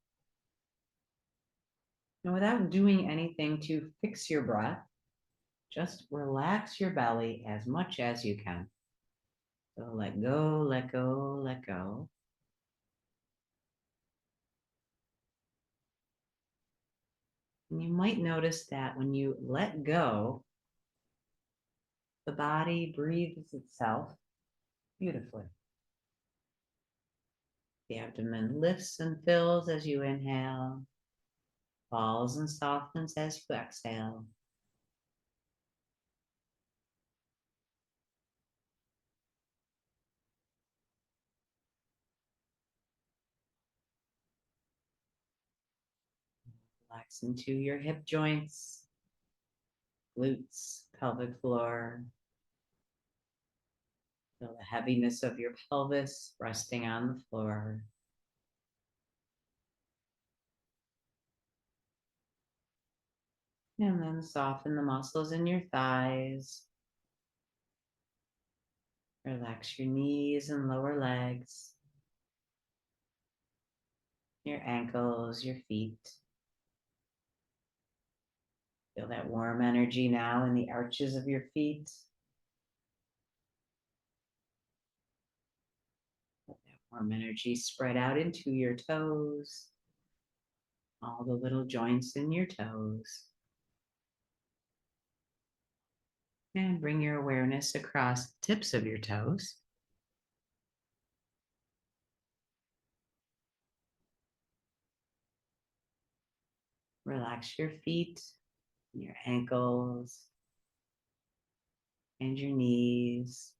And without doing anything to fix your breath, just relax your belly as much as you can. So let go, let go, let go. And you might notice that when you let go, the body breathes itself beautifully. The abdomen lifts and fills as you inhale, falls and softens as you exhale. Relax into your hip joints, glutes, pelvic floor. Feel the heaviness of your pelvis resting on the floor. And then soften the muscles in your thighs. Relax your knees and lower legs, your ankles, your feet. Feel that warm energy now in the arches of your feet. Let that warm energy spread out into your toes, all the little joints in your toes. And bring your awareness across the tips of your toes. Relax your feet, your ankles, and your knees.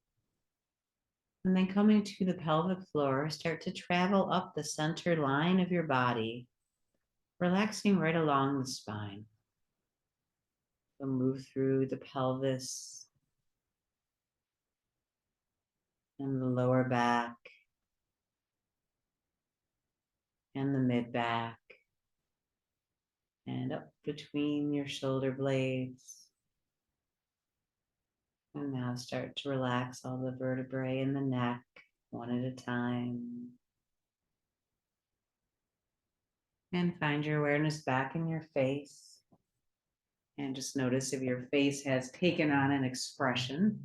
And then coming to the pelvic floor, start to travel up the center line of your body, relaxing right along the spine. So move through the pelvis and the lower back and the mid back and up between your shoulder blades. And now start to relax all the vertebrae in the neck one at a time. And find your awareness back in your face. And just notice if your face has taken on an expression.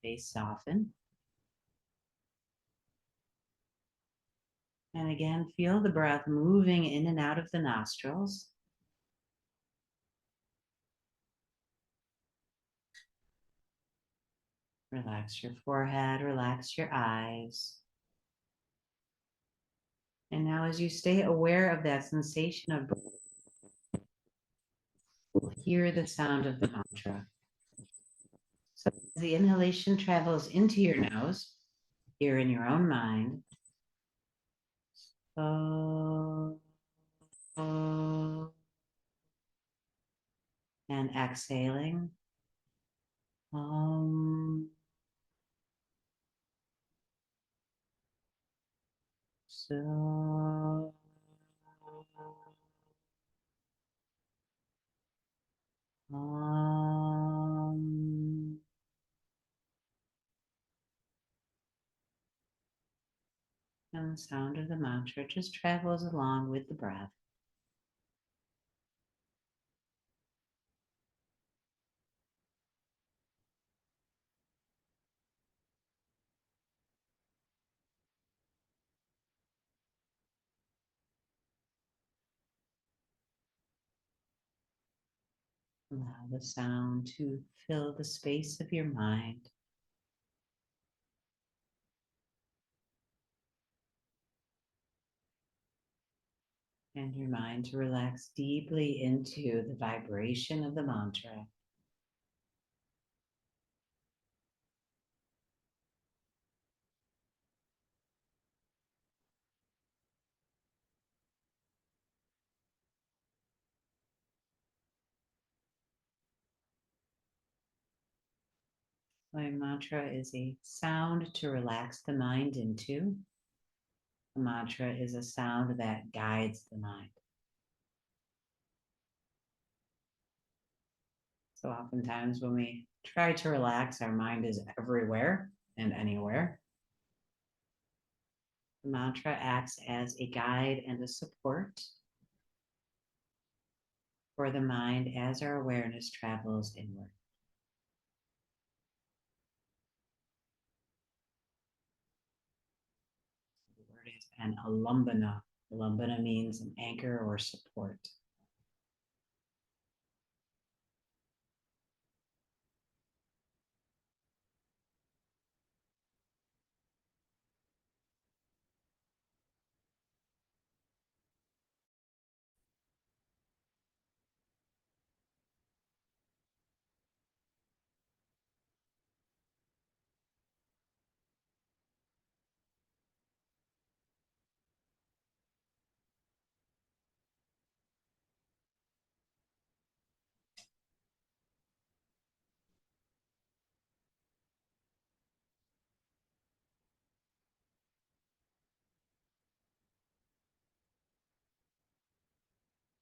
Face soften. And again, feel the breath moving in and out of the nostrils. Relax your forehead, relax your eyes. And now as you stay aware of that sensation of breath, hear the sound of the mantra. So as the inhalation travels into your nose, here in your own mind. Oh, oh, and exhaling. So And the sound of the mantra just travels along with the breath. Allow the sound to fill the space of your mind. And your mind to relax deeply into the vibration of the mantra. My mantra is a sound to relax the mind into. A mantra is a sound that guides the mind. So oftentimes when we try to relax, our mind is everywhere and anywhere. The mantra acts as a guide and a support for the mind as our awareness travels inward. The word is an alambana. Alambana means an anchor or support.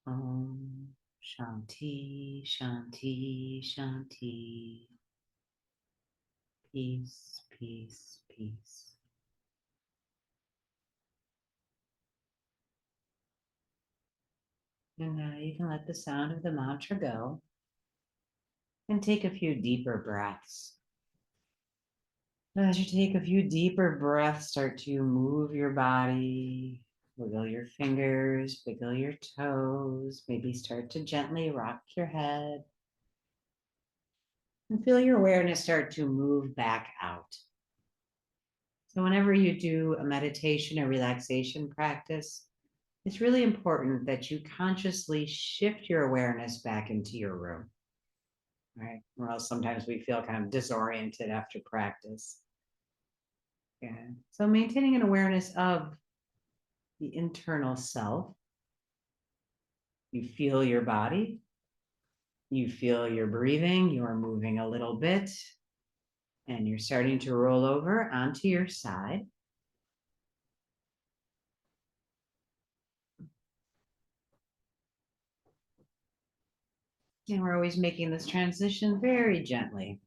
Om Shanti, Shanti, Shanti. Peace, peace, peace. And now you can let the sound of the mantra go and take a few deeper breaths. As you take a few deeper breaths, start to move your body, wiggle your fingers, wiggle your toes, maybe start to gently rock your head. And feel your awareness start to move back out. So whenever you do a meditation or relaxation practice, it's really important that you consciously shift your awareness back into your room, right? Or else sometimes we feel kind of disoriented after practice. Yeah. So maintaining an awareness of the internal self. You feel your body. You feel your breathing. You're moving a little bit. And you're starting to roll over onto your side. And we're always making this transition very gently,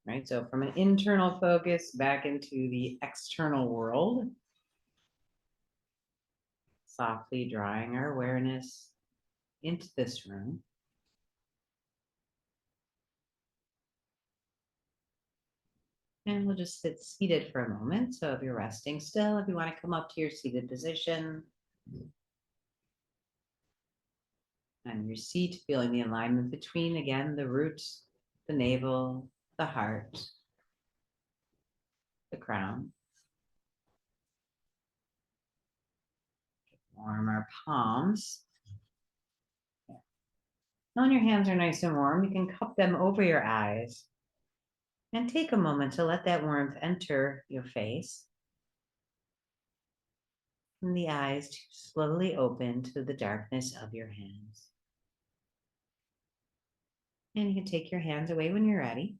right? So from an internal focus back into the external world, softly drawing our awareness into this room. And we'll just sit seated for a moment. So if you're resting still, if you want to come up to your seated position, and your seat, feeling the alignment between, again, the roots, the navel, the heart, the crown. Warm our palms. Now when your hands are nice and warm, you can cup them over your eyes and take a moment to let that warmth enter your face. And the eyes to slowly open to the darkness of your hands. And you can take your hands away when you're ready.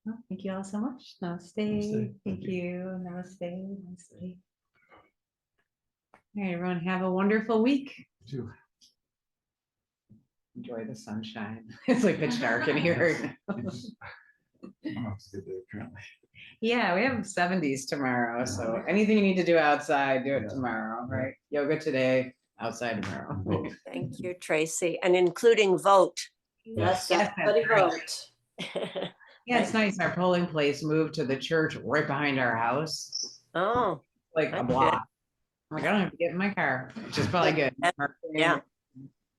Well, thank you all so much. Namaste.
Namaste.
Thank you. Namaste. Namaste. All right, everyone, have a wonderful week.
Too.
enjoy the sunshine. It's like pitch dark in here.
Oh, it's a good day, apparently.
Yeah, we have 70s tomorrow, so anything you need to do outside, do it
Yeah.
tomorrow, right? Yoga today, outside tomorrow.
Vote.
Thank you, Tracy, and including vote.
Yes,
Yes,
everybody
that's
vote.
Yeah, it's nice. Our polling place moved to the church right behind our house,
Oh,
like a
That's
block. I'm like, I don't have to get in my car, which is probably good.
yeah.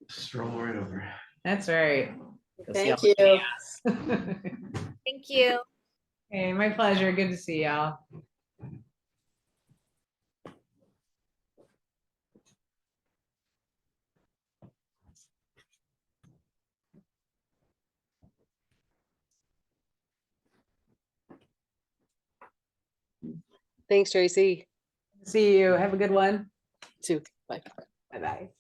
Stroll right over.
That's right. You'll see
Thank
all
you.
the chaos.
Thank you.
Hey, my pleasure. Good to see y'all.
Thanks, Tracy.
See you. Have a good one.
Too. Bye.
Bye-bye.